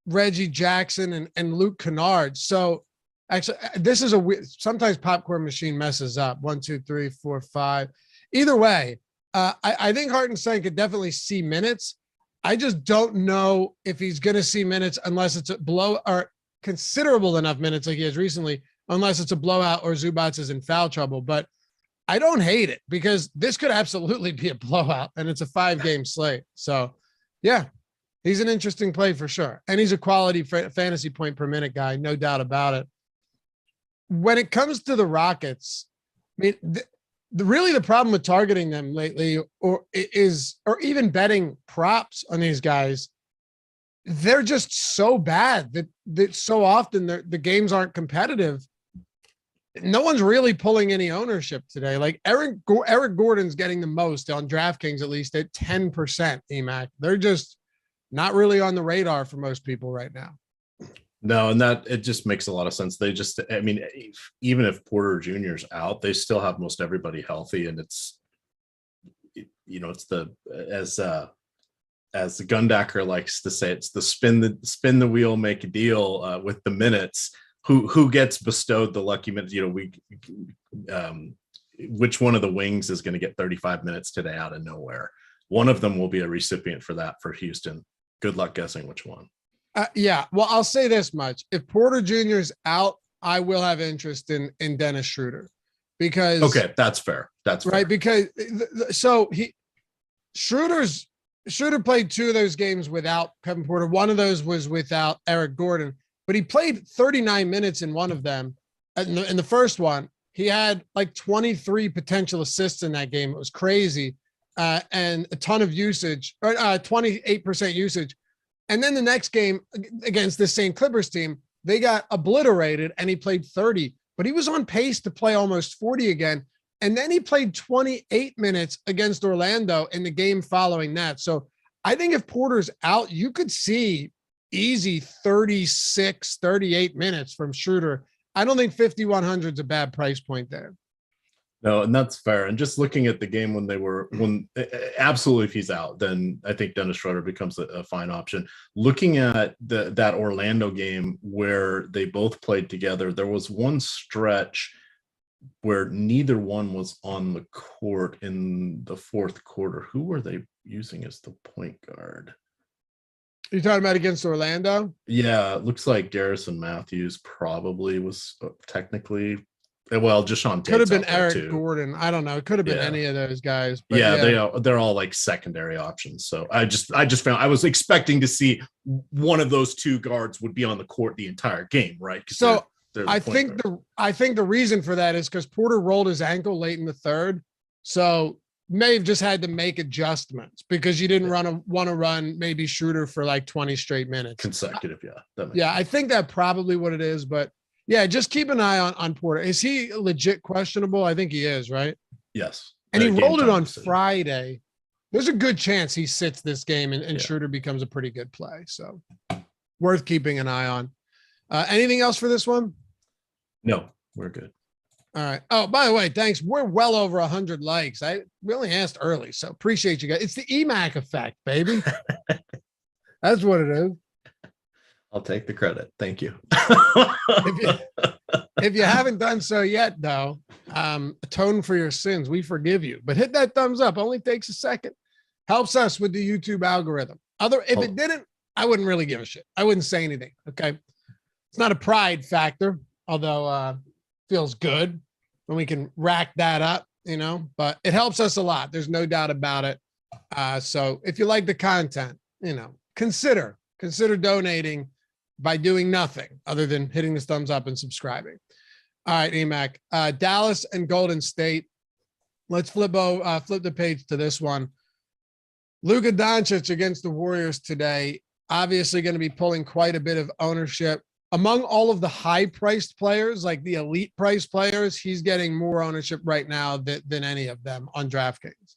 Reggie Jackson, and Luke Kennard. So actually, this is sometimes Popcorn Machine messes up. 1, 2, 3, 4, 5. Either way, I think Hartenstein could definitely see minutes. I just don't know if he's going to see minutes unless it's a or considerable enough minutes like he has recently, unless it's a blowout or Zubac is in foul trouble. But I don't hate it because this could absolutely be a blowout, and it's a 5-game slate. So, yeah, he's an interesting play for sure. And he's a quality fantasy point per minute guy, no doubt about it. When it comes to the Rockets, I mean, really the problem with targeting them lately or even betting props on these guys, they're just so bad that so often the games aren't competitive. No one's really pulling any ownership today. Like Eric Gordon's getting the most on DraftKings, at least at 10% EMac. They're just not really on the radar for most people right now. No, and that it just makes a lot of sense. Even if Porter Jr.'s out, they still have most everybody healthy, and it's the as the Gundacker likes to say, it's the spin the wheel, make a deal with the minutes. Who gets bestowed the lucky minutes? Which one of the wings is going to get 35 minutes today out of nowhere? One of them will be a recipient for that for Houston. Good luck guessing which one. Yeah. Well, I'll say this much. If Porter Jr. is out, I will have interest in Dennis Schroeder because. Okay. That's fair. That's right. Fair. Because Schroeder played 2 of those games without Kevin Porter. One of those was without Eric Gordon, but he played 39 minutes in one of them. In the first one, he had like 23 potential assists in that game. It was crazy. And a ton of usage, or 28% usage. And then the next game against the same Clippers team, they got obliterated and he played 30. but he was on pace to play almost 40 again. And then he played 28 minutes against Orlando in the game following that. So I think if Porter's out, you could see easy 36, 38 minutes from Schroeder. I don't think 5,100 is a bad price point there. No, and that's fair. And just looking at the game when absolutely, if he's out, then I think Dennis Schroeder becomes a fine option. Looking at that Orlando game where they both played together, there was one stretch where neither one was on the court in the fourth quarter. Who were they using as the point guard? You're talking about against Orlando? Yeah, it looks like Garrison Matthews probably was technically. Well, Deshaun could have been Tate's out Eric there too. Gordon. I don't know. It could have been any of those guys. But they're all like secondary options. So I just found I was expecting to see one of those two guards would be on the court the entire game, right? So I think the reason for that is because Porter rolled his ankle late in the third, so may have just had to make adjustments because you didn't want to run maybe Schroeder for like 20 straight minutes consecutive. I think that's probably what it is, but. Yeah, just keep an eye on Porter. Is he legit questionable? I think he is, right? Yes. And he rolled it on Friday. There's a good chance he sits this game and Schroeder becomes a pretty good play. So worth keeping an eye on. Anything else for this one? No, we're good. All right. Oh, by the way, thanks. We're well over 100 likes. We only asked early, so appreciate you guys. It's the EMac effect, baby. That's what it is. I'll take the credit. Thank you. If you haven't done so yet, though, atone for your sins. We forgive you. But hit that thumbs up. Only takes a second. Helps us with the YouTube algorithm. If it didn't, I wouldn't really give a shit. I wouldn't say anything. Okay. It's not a pride factor, although feels good when we can rack that up, but it helps us a lot. There's no doubt about it. So if you like the content, consider donating by doing nothing other than hitting the thumbs up and subscribing. All right, EMac, Dallas and Golden State. Let's flip the page to this one. Luka Doncic against the Warriors today, obviously going to be pulling quite a bit of ownership. Among all of the high-priced players, like the elite price players, he's getting more ownership right now than any of them on DraftKings.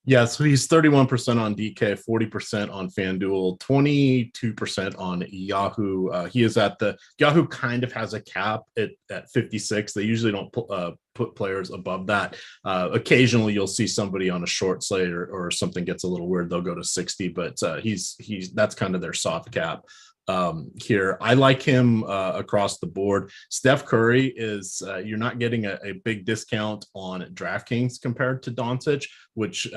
Yeah, so he's 31% on DK, 40% on FanDuel, 22% on Yahoo. He is at Yahoo kind of has a cap at 56. They usually don't put players above that. Occasionally you'll see somebody on a short slate or something gets a little weird. They'll go to 60, but he's that's kind of their soft cap. Here. I like him across the board. Steph Curry is you're not getting a big discount on DraftKings compared to Doncic, which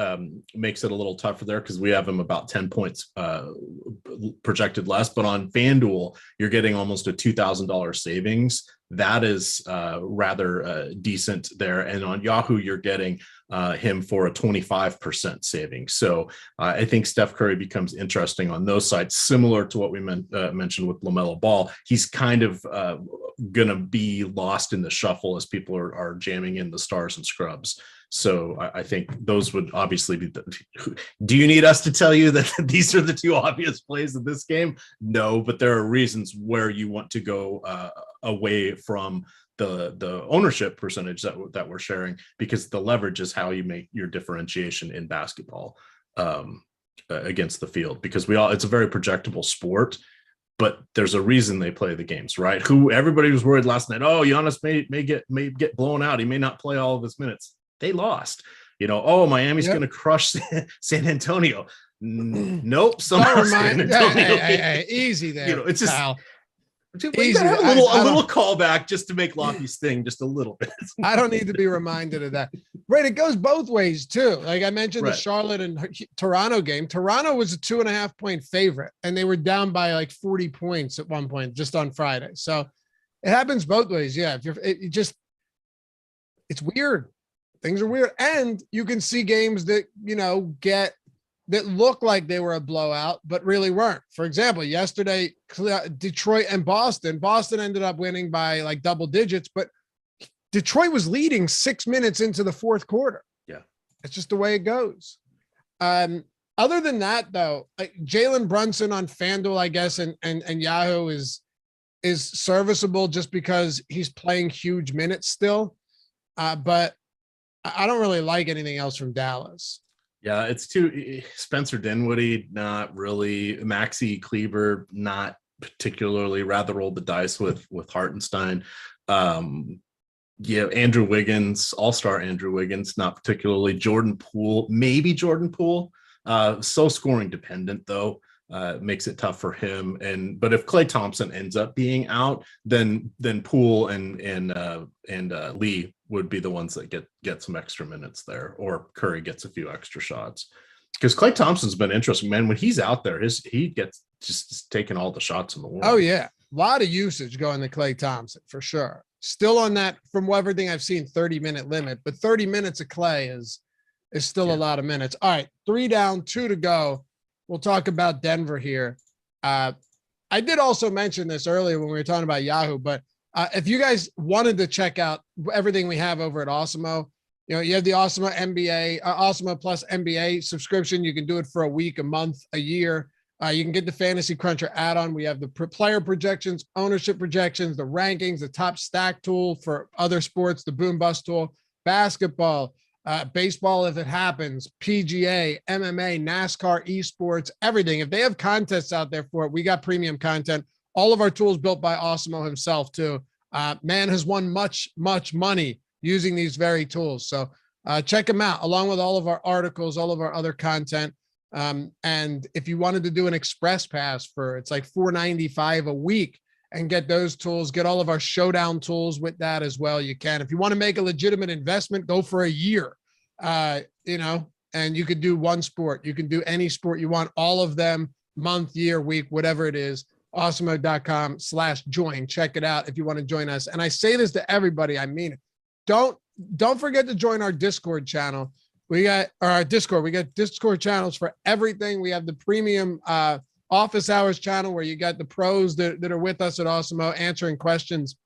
makes it a little tougher there because we have him about 10 points projected less. But on FanDuel, you're getting almost a $2,000 savings. That is rather decent there. And on Yahoo, you're getting him for a 25% saving. So I think Steph Curry becomes interesting on those sides, similar to what we mentioned with LaMelo Ball. He's kind of going to be lost in the shuffle as people are jamming in the stars and scrubs. So I think those would obviously be do you need us to tell you that these are the two obvious plays of this game? No, but there are reasons where you want to go away from the ownership percentage that we're sharing, because the leverage is how you make your differentiation in basketball against the field, because it's a very projectable sport. But there's a reason they play the games, right? Everybody was worried last night. Oh, Giannis may get blown out. He may not play all of his minutes. They lost. Miami's going to crush San Antonio. Nope. Somehow San Antonio. Hey, easy there. It's just pal. We gotta have a little callback just to make Loughy's thing just a little bit. I don't need to be reminded of that. Right. It goes both ways too. Like I mentioned, the Charlotte and Toronto game. Toronto was a 2.5 point favorite, and they were down by like 40 points at one point just on Friday. So it happens both ways. Yeah. It's weird. Things are weird. And you can see games that, that look like they were a blowout, but really weren't. For example, yesterday, Detroit and Boston ended up winning by like double digits, but Detroit was leading 6 minutes into the fourth quarter. Yeah. It's just the way it goes. Other than that, though, like Jalen Brunson on FanDuel, I guess, and Yahoo is is serviceable just because he's playing huge minutes still. But I don't really like anything else from Dallas. Yeah, it's too Spencer Dinwiddie, not really. Maxi Kleber, not particularly. Rather roll the dice with Hartenstein. Yeah, Andrew Wiggins, all-star Andrew Wiggins, not particularly. Jordan Poole, maybe Jordan Poole. So scoring dependent though. Makes it tough for him. But if Klay Thompson ends up being out, then Poole and Lee would be the ones that get some extra minutes there, or Curry gets a few extra shots. Because Klay Thompson's been interesting, man. When he's out there, he gets just taking all the shots in the world. Oh yeah, a lot of usage going to Klay Thompson for sure. Still on that, from everything I've seen, 30-minute limit, but 30 minutes of Klay is still a lot of minutes. All right, 3 down, 2 to go. We'll talk about Denver here. I did also mention this earlier when we were talking about Yahoo, but if you guys wanted to check out everything we have over at Awesemo, you have the Awesemo NBA, Awesemo plus NBA subscription. You can do it for a week, a month, a year. You can get the Fantasy Cruncher add-on. We have the player projections, ownership projections, the rankings, the top stack tool for other sports, the boom bust tool, basketball, baseball if it happens, PGA, MMA, NASCAR, esports, everything. If they have contests out there for it, we got premium content. All of our tools built by Awesemo himself too. Man has won much money using these very tools. So check them out along with all of our articles, all of our other content. And if you wanted to do an express pass it's like $4.95 a week and get those tools, get all of our showdown tools with that as well. You can, if you want to make a legitimate investment, go for a year, and you could do one sport. You can do any sport you want, all of them, month, year, week, whatever it is. Awesemo.com/join. Check it out if you want to join us. And I say this to everybody. I mean it. Don't forget to join our Discord channel. We got our Discord. We got Discord channels for everything. We have the premium office hours channel where you got the pros that are with us at Awesemo answering questions.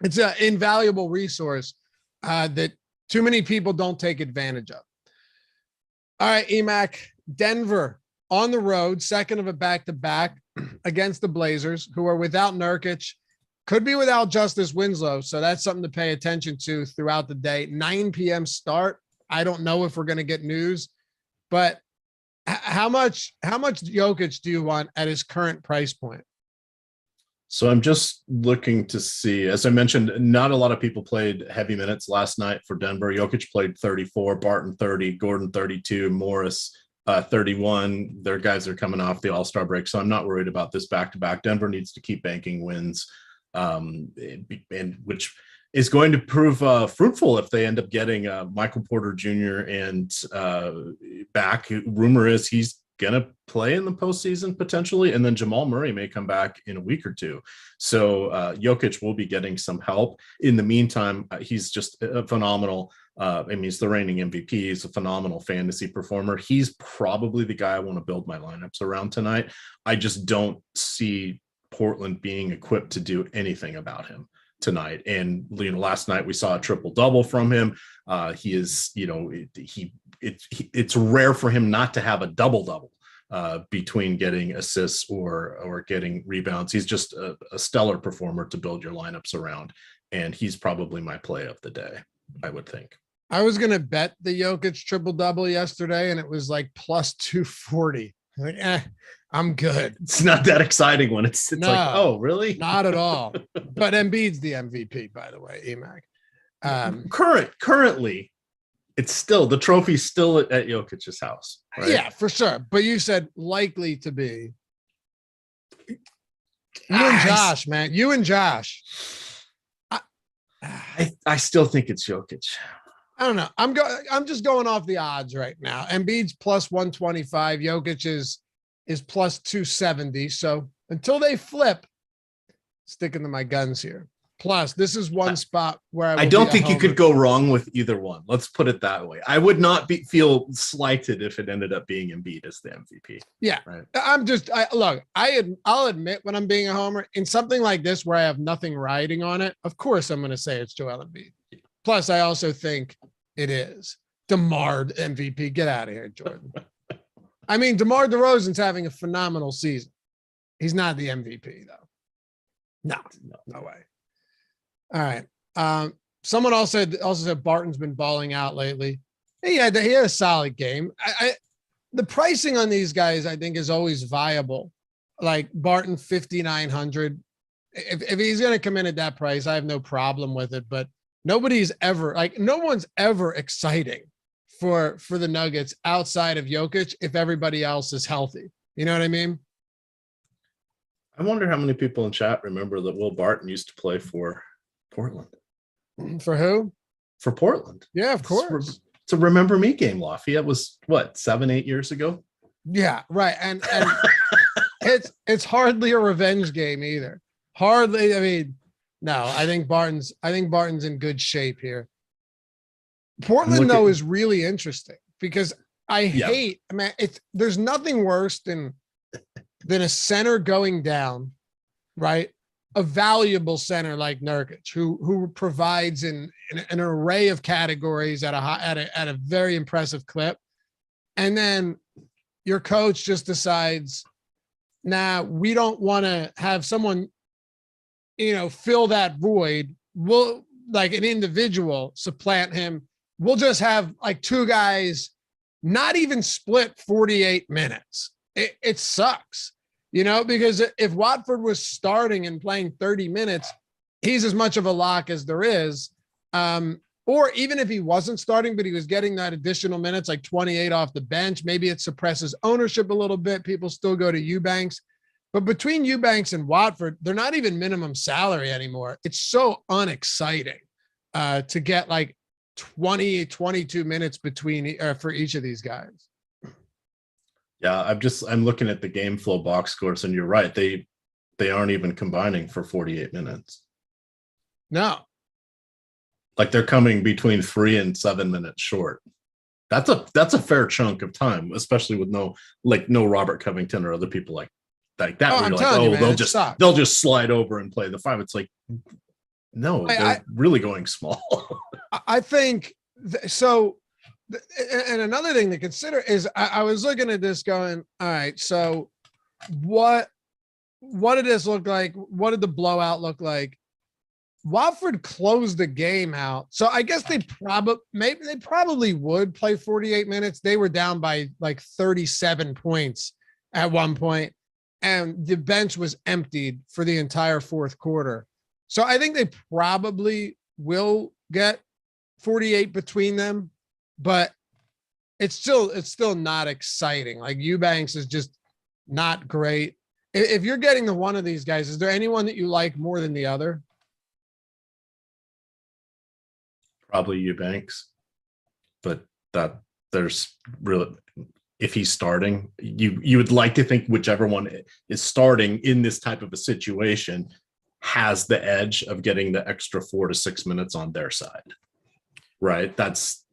It's an invaluable resource that too many people don't take advantage of. All right, EMac, Denver on the road, second of a back-to-back against the Blazers, who are without Nurkic, could be without Justice Winslow. So that's something to pay attention to throughout the day. 9 p.m. start. I don't know if we're going to get news, but how much Jokic do you want at his current price point? So I'm just looking to see, as I mentioned, not a lot of people played heavy minutes last night for Denver. Jokic played 34, Barton 30, Gordon 32, Morris 31. Their guys are coming off the All-Star break, so I'm not worried about this back-to-back. Denver needs to keep banking wins, and which is going to prove fruitful if they end up getting Michael Porter Jr. and back. Rumor is he's going to play in the postseason potentially, and then Jamal Murray may come back in a week or two. So Jokic will be getting some help. In the meantime, he's just a phenomenal. He's the reigning MVP. He's a phenomenal fantasy performer. He's probably the guy I want to build my lineups around tonight. I just don't see Portland being equipped to do anything about him tonight. And last night we saw a triple double from him. He is, it's rare for him not to have a double double between getting assists or getting rebounds. He's just a stellar performer to build your lineups around, and he's probably my play of the day, I would think. I was gonna bet the Jokic triple double yesterday, and it was like plus 240. Like, I'm good. It's not that exciting when it's No, like, oh, really? Not at all. But Embiid's the MVP, by the way, EMac. Currently, it's still, the trophy's still at Jokic's house. Right? Yeah, for sure. But you said likely to be. You and Josh, man. You and Josh. I still think it's Jokic. I don't know. I'm just going off the odds right now. Embiid's plus 125. Jokic is plus 270. So until they flip, sticking to my guns here. Plus, this is one spot where I don't think you could go wrong with either one. Let's put it that way. I would not feel slighted if it ended up being Embiid as the MVP. Yeah, right. I'll admit when I'm being a homer in something like this where I have nothing riding on it. Of course, I'm going to say it's Joel Embiid. Plus, I also think it is DeMar MVP. Get out of here, Jordan. I mean, DeMar DeRozan's having a phenomenal season. He's not the MVP though. No way. All right. Someone also said Barton's been balling out lately. He had a solid game. The pricing on these guys, I think, is always viable. Like Barton, 5,900. If he's going to come in at that price, I have no problem with it. But no one's ever exciting for the Nuggets outside of Jokic if everybody else is healthy. You know what I mean? I wonder how many people in chat remember that Will Barton used to play for Portland. For who? For Portland. Yeah, of course. It's a remember me game, Loughy. It was what, 7-8 years ago? Yeah, right. And it's hardly a revenge game either. Hardly. I mean, no, I think Barton's in good shape here. Portland though is really interesting because there's nothing worse than a center going down, right? A valuable center like Nurkic, who provides in an array of categories at a very impressive clip, and then your coach just decides, nah, we don't want to have someone, fill that void. We'll, like an individual, supplant him. We'll just have like two guys, not even split 48 minutes. It sucks. Because if Watford was starting and playing 30 minutes, he's as much of a lock as there is. Or even if he wasn't starting, but he was getting that additional minutes, like 28 off the bench, maybe it suppresses ownership a little bit. People still go to Eubanks. But between Eubanks and Watford, they're not even minimum salary anymore. It's so unexciting to get like 20, 22 minutes for each of these guys. Yeah, I'm looking at the game flow box scores, and you're right. They aren't even combining for 48 minutes. No. Like they're coming between 3 and 7 minutes short. That's a fair chunk of time, especially with no Robert Covington or other people like that. They'll just slide over and play the 5. It's like, no, they're really going small. I think so. And another thing to consider is I was looking at this going, all right, so what did this look like? What did the blowout look like? Watford closed the game out. So I guess they probably would play 48 minutes. They were down by like 37 points at one point, and the bench was emptied for the entire fourth quarter. So I think they probably will get 48 between them. But it's still not exciting. Like Eubanks is just not great. If you're getting to one of these guys, is there anyone that you like more than the other? Probably Eubanks, but that there's really, if he's starting, you would like to think whichever one is starting in this type of a situation has the edge of getting the extra 4 to 6 minutes on their side, right? That's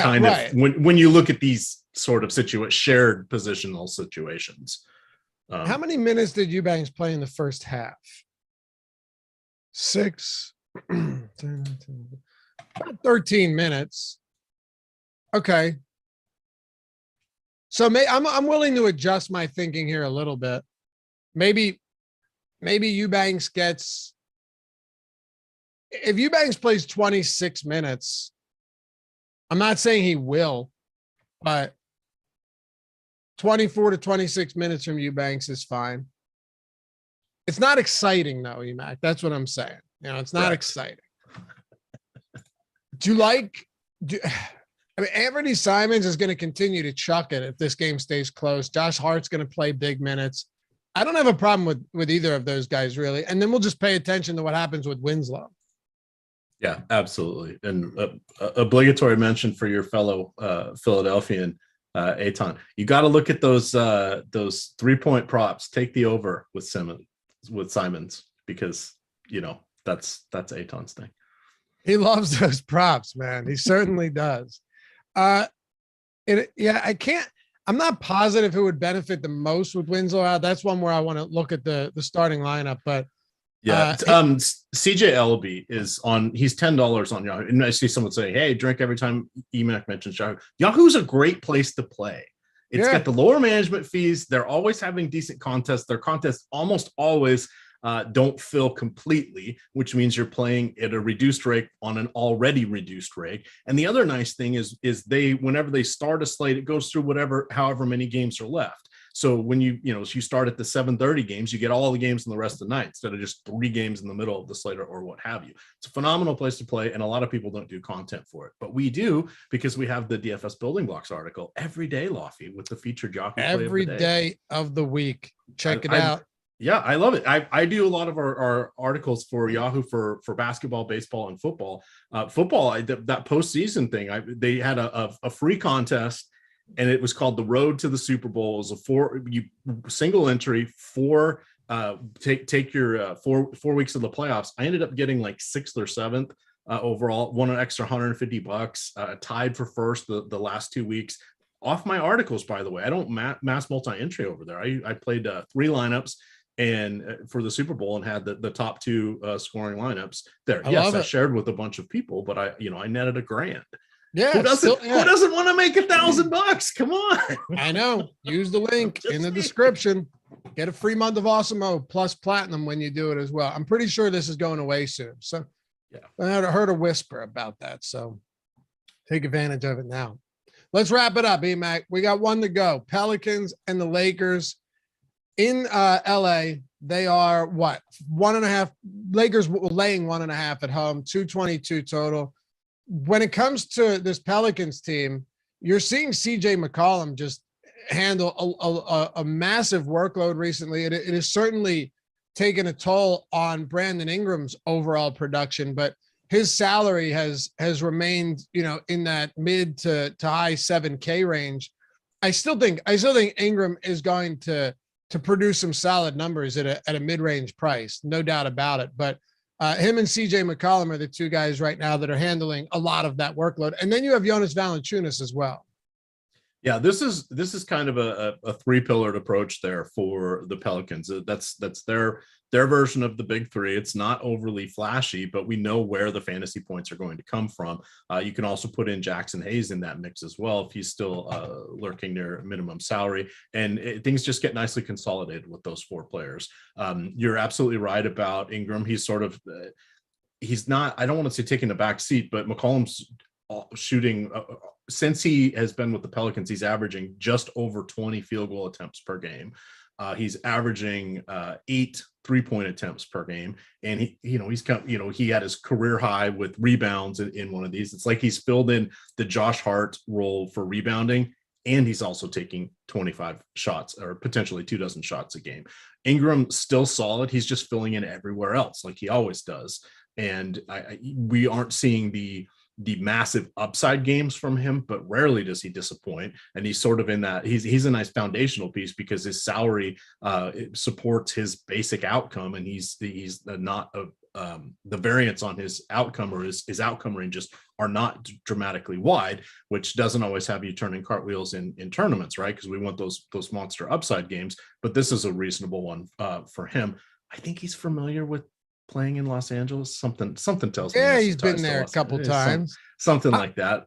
kind of when you look at these sort of shared positional situations. How many minutes did Eubanks play in the first half? 6, 13 minutes. Okay. So I'm willing to adjust my thinking here a little bit. Maybe Eubanks if Eubanks plays 26 minutes, I'm not saying he will, but 24 to 26 minutes from Eubanks is fine. It's not exciting though, EMac. That's what I'm saying. It's not exciting. Anthony Simons is going to continue to chuck it if this game stays close. Josh Hart's going to play big minutes. I don't have a problem with either of those guys really. And then we'll just pay attention to what happens with Winslow. Yeah, absolutely. And obligatory mention for your fellow Philadelphian, Eitan. You got to look at those 3-point props. Take the over with Simons because that's Eitan's thing. He loves those props, man. He certainly does. I'm not positive who would benefit the most with Winslow out. That's one where I want to look at the starting lineup, but CJ Ellaby is on. He's $10 on Yahoo. And I see someone say, "Hey, drink every time EMac mentions Yahoo." Yahoo's a great place to play. It's got the lower management fees. They're always having decent contests. Their contests almost always don't fill completely, which means you're playing at a reduced rate on an already reduced rate. And the other nice thing is they, whenever they start a slate, it goes through however many games are left. So when you start at the 7:30 games, you get all the games in the rest of the night instead of just 3 games in the middle of the slate or what have you. It's a phenomenal place to play, and a lot of people don't do content for it, but we do, because we have the DFS Building Blocks article every day, Loughy, with the featured Yahoo every play of the day of the week. Check it out. Yeah, I love it. I do a lot of our articles for Yahoo for basketball, baseball, and football. Football, that postseason thing, they had a free contest, and it was called the Road to the Super Bowl. It was a single entry for take your 4 weeks of the playoffs. I ended up getting like 6th or 7th overall, won an extra $150, tied for first the last 2 weeks off my articles. By the way, I don't mass multi-entry over there. I played 3 lineups and for the Super Bowl and had the top 2 scoring lineups there. I shared with a bunch of people, but I netted $1,000. Yeah. Who doesn't want to make $1,000? Come on. I know. Use the link in the description. Get a free month of Awesemo plus platinum when you do it as well. I'm pretty sure this is going away soon. So yeah, I heard a whisper about that. So take advantage of it now. Let's wrap it up, EMac. We got one to go. Pelicans and the Lakers in LA. They are what? 1.5. Lakers laying 1.5 at home, 222 total. When it comes to this Pelicans team, you're seeing CJ McCollum just handle a massive workload recently. It has certainly taken a toll on Brandon Ingram's overall production, but his salary has remained, in that mid to high 7K range. I still think Ingram is going to produce some solid numbers at a mid-range price, no doubt about it. But him and CJ McCollum are the 2 guys right now that are handling a lot of that workload. And then you have Jonas Valanciunas as well. Yeah, this is kind of a 3-pillared approach there for the Pelicans. That's their version of the big 3. It's not overly flashy, but we know where the fantasy points are going to come from. You can also put in Jackson Hayes in that mix as well if he's still lurking near minimum salary. And things just get nicely consolidated with those 4 players. You're absolutely right about Ingram. He's sort of he's not, I don't want to say taking a back seat, but McCollum's shooting since he has been with the Pelicans, he's averaging just over 20 field goal attempts per game. He's averaging 8 3-point attempts per game, and he had his career high with rebounds in one of these. It's like he's filled in the Josh Hart role for rebounding, and he's also taking 25 shots or potentially 24 shots a game. Ingram still solid. He's just filling in everywhere else like he always does, and we aren't seeing the massive upside games from him, but rarely does he disappoint. And he's sort of in that he's a nice foundational piece because his salary supports his basic outcome, and he's not the variance on his outcome or his outcome range just are not dramatically wide, which doesn't always have you turning cartwheels in tournaments, right? Because we want those monster upside games, but this is a reasonable one for him. I think he's familiar with playing in Los Angeles. Something tells me. Yeah, he's been there a couple times. Something like that.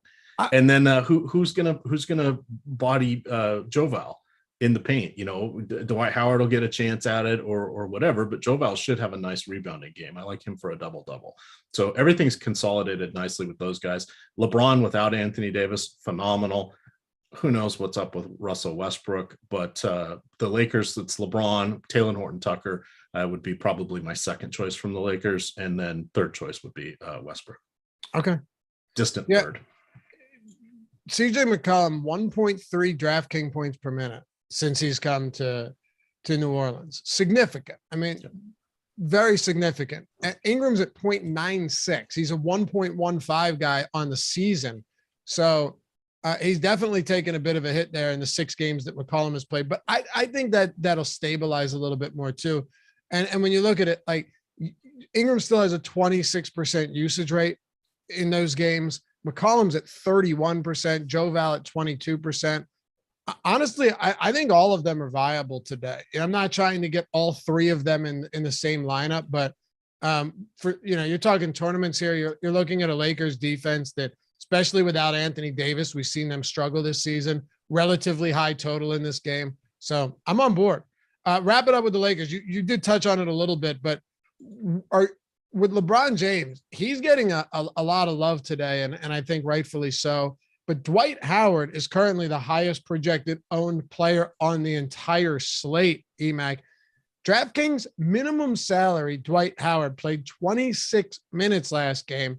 And then who's gonna body Joval in the paint? Dwight Howard will get a chance at it or whatever, but Joval should have a nice rebounding game. I like him for a double-double. So everything's consolidated nicely with those guys. LeBron without Anthony Davis, phenomenal. Who knows what's up with Russell Westbrook, but the Lakers, it's LeBron, Taylor Horton-Tucker would be probably my second choice from the Lakers, and then third choice would be Westbrook. Okay. Distant third. CJ McCollum, 1.3 DraftKings points per minute since he's come to New Orleans. Significant. I mean, very significant. Ingram's at 0.96. He's a 1.15 guy on the season. So he's definitely taken a bit of a hit there in the 6 games that McCollum has played, but I think that'll stabilize a little bit more too. And when you look at it, like Ingram still has a 26% usage rate in those games. McCollum's at 31%, Joval at 22%. Honestly, I think all of them are viable today. I'm not trying to get all 3 of them in the same lineup, but you're talking tournaments here. You're looking at a Lakers defense that, especially without Anthony Davis, we've seen them struggle this season. Relatively high total in this game. So I'm on board. Wrap it up with the Lakers. You did touch on it a little bit, but with LeBron James, he's getting a lot of love today, and I think rightfully so. But Dwight Howard is currently the highest projected owned player on the entire slate, EMac. DraftKings minimum salary, Dwight Howard played 26 minutes last game.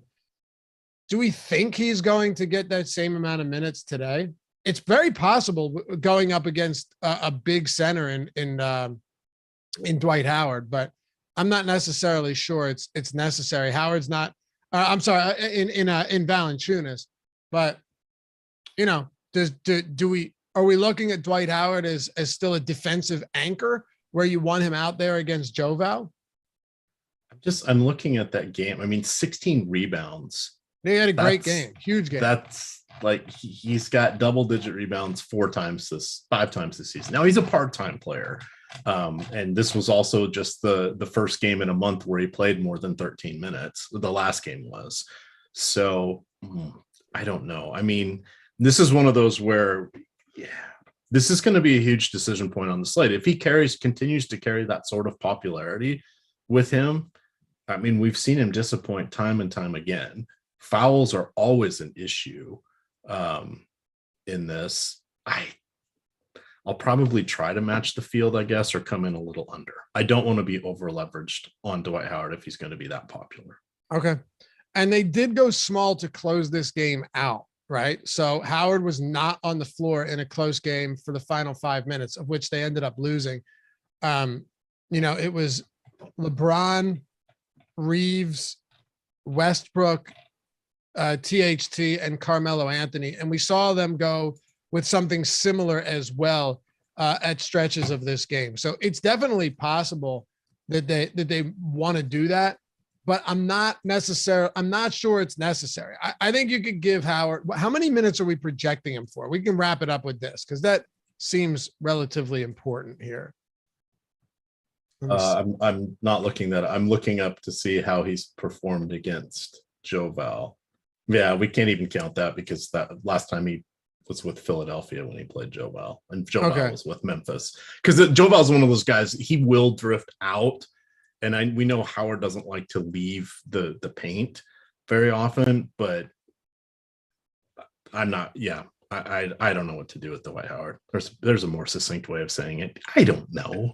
Do we think he's going to get that same amount of minutes today? It's very possible going up against a big center in Dwight Howard, but I'm not necessarily sure it's necessary. Howard's not. I'm sorry, in Valanciunas, but are we looking at Dwight Howard as still a defensive anchor where you want him out there against Joe Val? I'm looking at that game. I mean, 16 rebounds. He had a great game, huge game. That's like he's got double-digit rebounds 5 times this season. Now he's a part-time player, and this was also just the first game in a month where he played more than 13 minutes. The last game was. So I don't know. I mean, this is one of those where, this is going to be a huge decision point on the slate. If he continues to carry that sort of popularity with him, I mean, we've seen him disappoint time and time again. Fouls are always an issue in this. I'll probably try to match the field, I guess, or come in a little under. I don't want to be over leveraged on Dwight Howard if he's going to be that popular. Okay. And they did go small to close this game out, right? So Howard was not on the floor in a close game for the final 5 minutes, of which they ended up losing. It was LeBron, Reeves, Westbrook, THT, and Carmelo Anthony. And we saw them go with something similar as well at stretches of this game. So it's definitely possible that they want to do that, but I'm not sure it's necessary. I think you could give Howard, how many minutes are we projecting him for? We can wrap it up with this because that seems relatively important here. I'm not looking that. I'm looking up to see how he's performed against Joe Val. Yeah, we can't even count that because that last time he was with Philadelphia when he played Joe Val, and Joe Val was with Memphis. Because Joe Val is one of those guys, he will drift out, and we know Howard doesn't like to leave the paint very often, but I'm not. Yeah, I don't know what to do with Dwight Howard. There's a more succinct way of saying it. I don't know.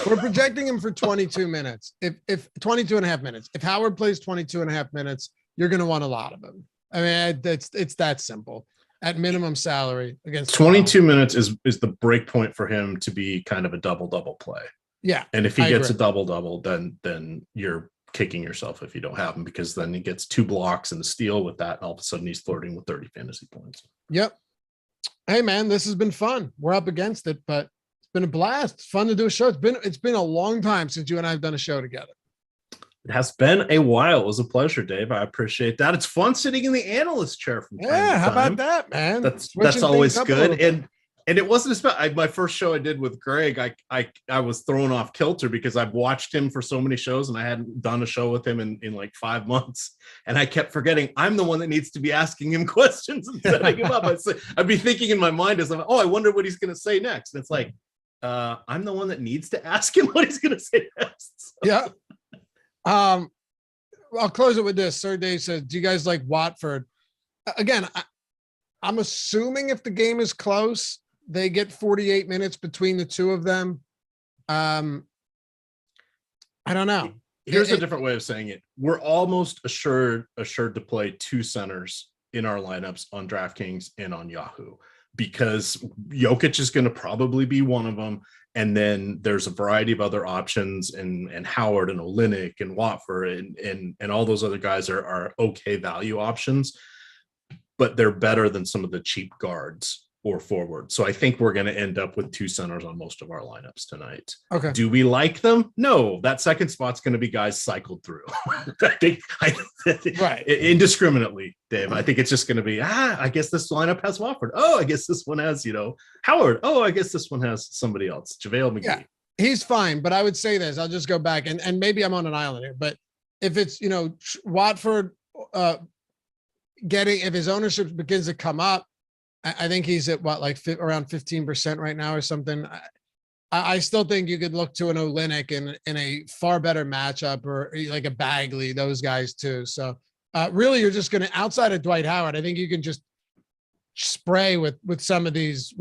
We're projecting him for 22 minutes. If 22 and a half minutes. If Howard plays 22 and a half minutes, you're going to want a lot of him. I mean, it's that simple. At minimum salary against 22 minutes is the break point for him to be kind of a double play. Yeah. And if he gets a double, then you're kicking yourself if you don't have him, because then he gets 2 blocks and a steal with that, and all of a sudden he's flirting with 30 fantasy points. Yep. Hey man, this has been fun. We're up against it, but it's been a blast. It's fun to do a show. It's been a long time since you and I have done a show together. It has been a while. It was a pleasure, Dave. I appreciate that. It's fun sitting in the analyst chair from time to time. How about that, man? That's always good. And it wasn't my first show I did with Greg. I was thrown off kilter because I've watched him for so many shows, and I hadn't done a show with him in like 5 months. And I kept forgetting I'm the one that needs to be asking him questions and setting him up. I'd be thinking in my mind as I wonder what he's going to say next. And it's like, I'm the one that needs to ask him what he's going to say next. So. Yeah. I'll close it with this. Sir Dave says, do you guys like Watford? Again, I'm assuming if the game is close, they get 48 minutes between the two of them. I don't know. Here's a different way of saying it. We're almost assured to play 2 centers in our lineups on DraftKings and on Yahoo, because Jokic is going to probably be one of them. And then there's a variety of other options, and Howard and Olynyk and Watford and all those other guys are okay value options, but they're better than some of the cheap guards or forwards. So I think we're going to end up with 2 centers on most of our lineups tonight. Okay. Do we like them? No, that second spot's going to be guys cycled through. Right. Indiscriminately, Dave. I think it's just going to be, I guess this lineup has Wofford. Oh, I guess this one has, Howard. Oh, I guess this one has somebody else. JaVale McGee. Yeah, he's fine. But I would say this, I'll just go back and maybe I'm on an island here, but if it's, Watford if his ownership begins to come up, I think he's at around 15% right now or something. I still think you could look to an Olynyk in a far better matchup, or like a Bagley, those guys too. So really, you're just going to, outside of Dwight Howard, I think you can just spray with some of these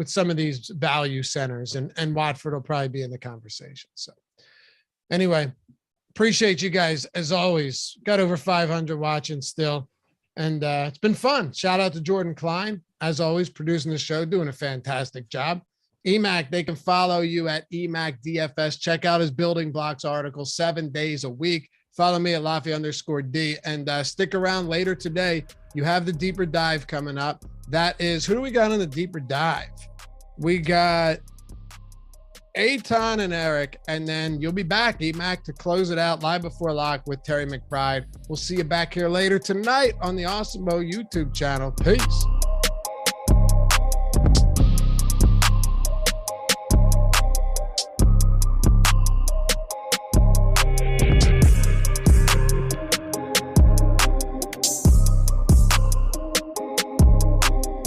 value centers, and Watford will probably be in the conversation. So anyway, appreciate you guys as always. Got over 500 watching still, and it's been fun. Shout out to Jordan Klein, as always, producing the show, doing a fantastic job. EMac, they can follow you at EMac DFS. Check out his building blocks article 7 days a week. Follow me at Loughy_D, and stick around later today. You have the deeper dive coming up. That is, who do we got on the deeper dive? We got Loughran and Eric, and then you'll be back, EMac, to close it out live before lock with Terry McBride. We'll see you back here later tonight on the Awesemo YouTube channel. Peace.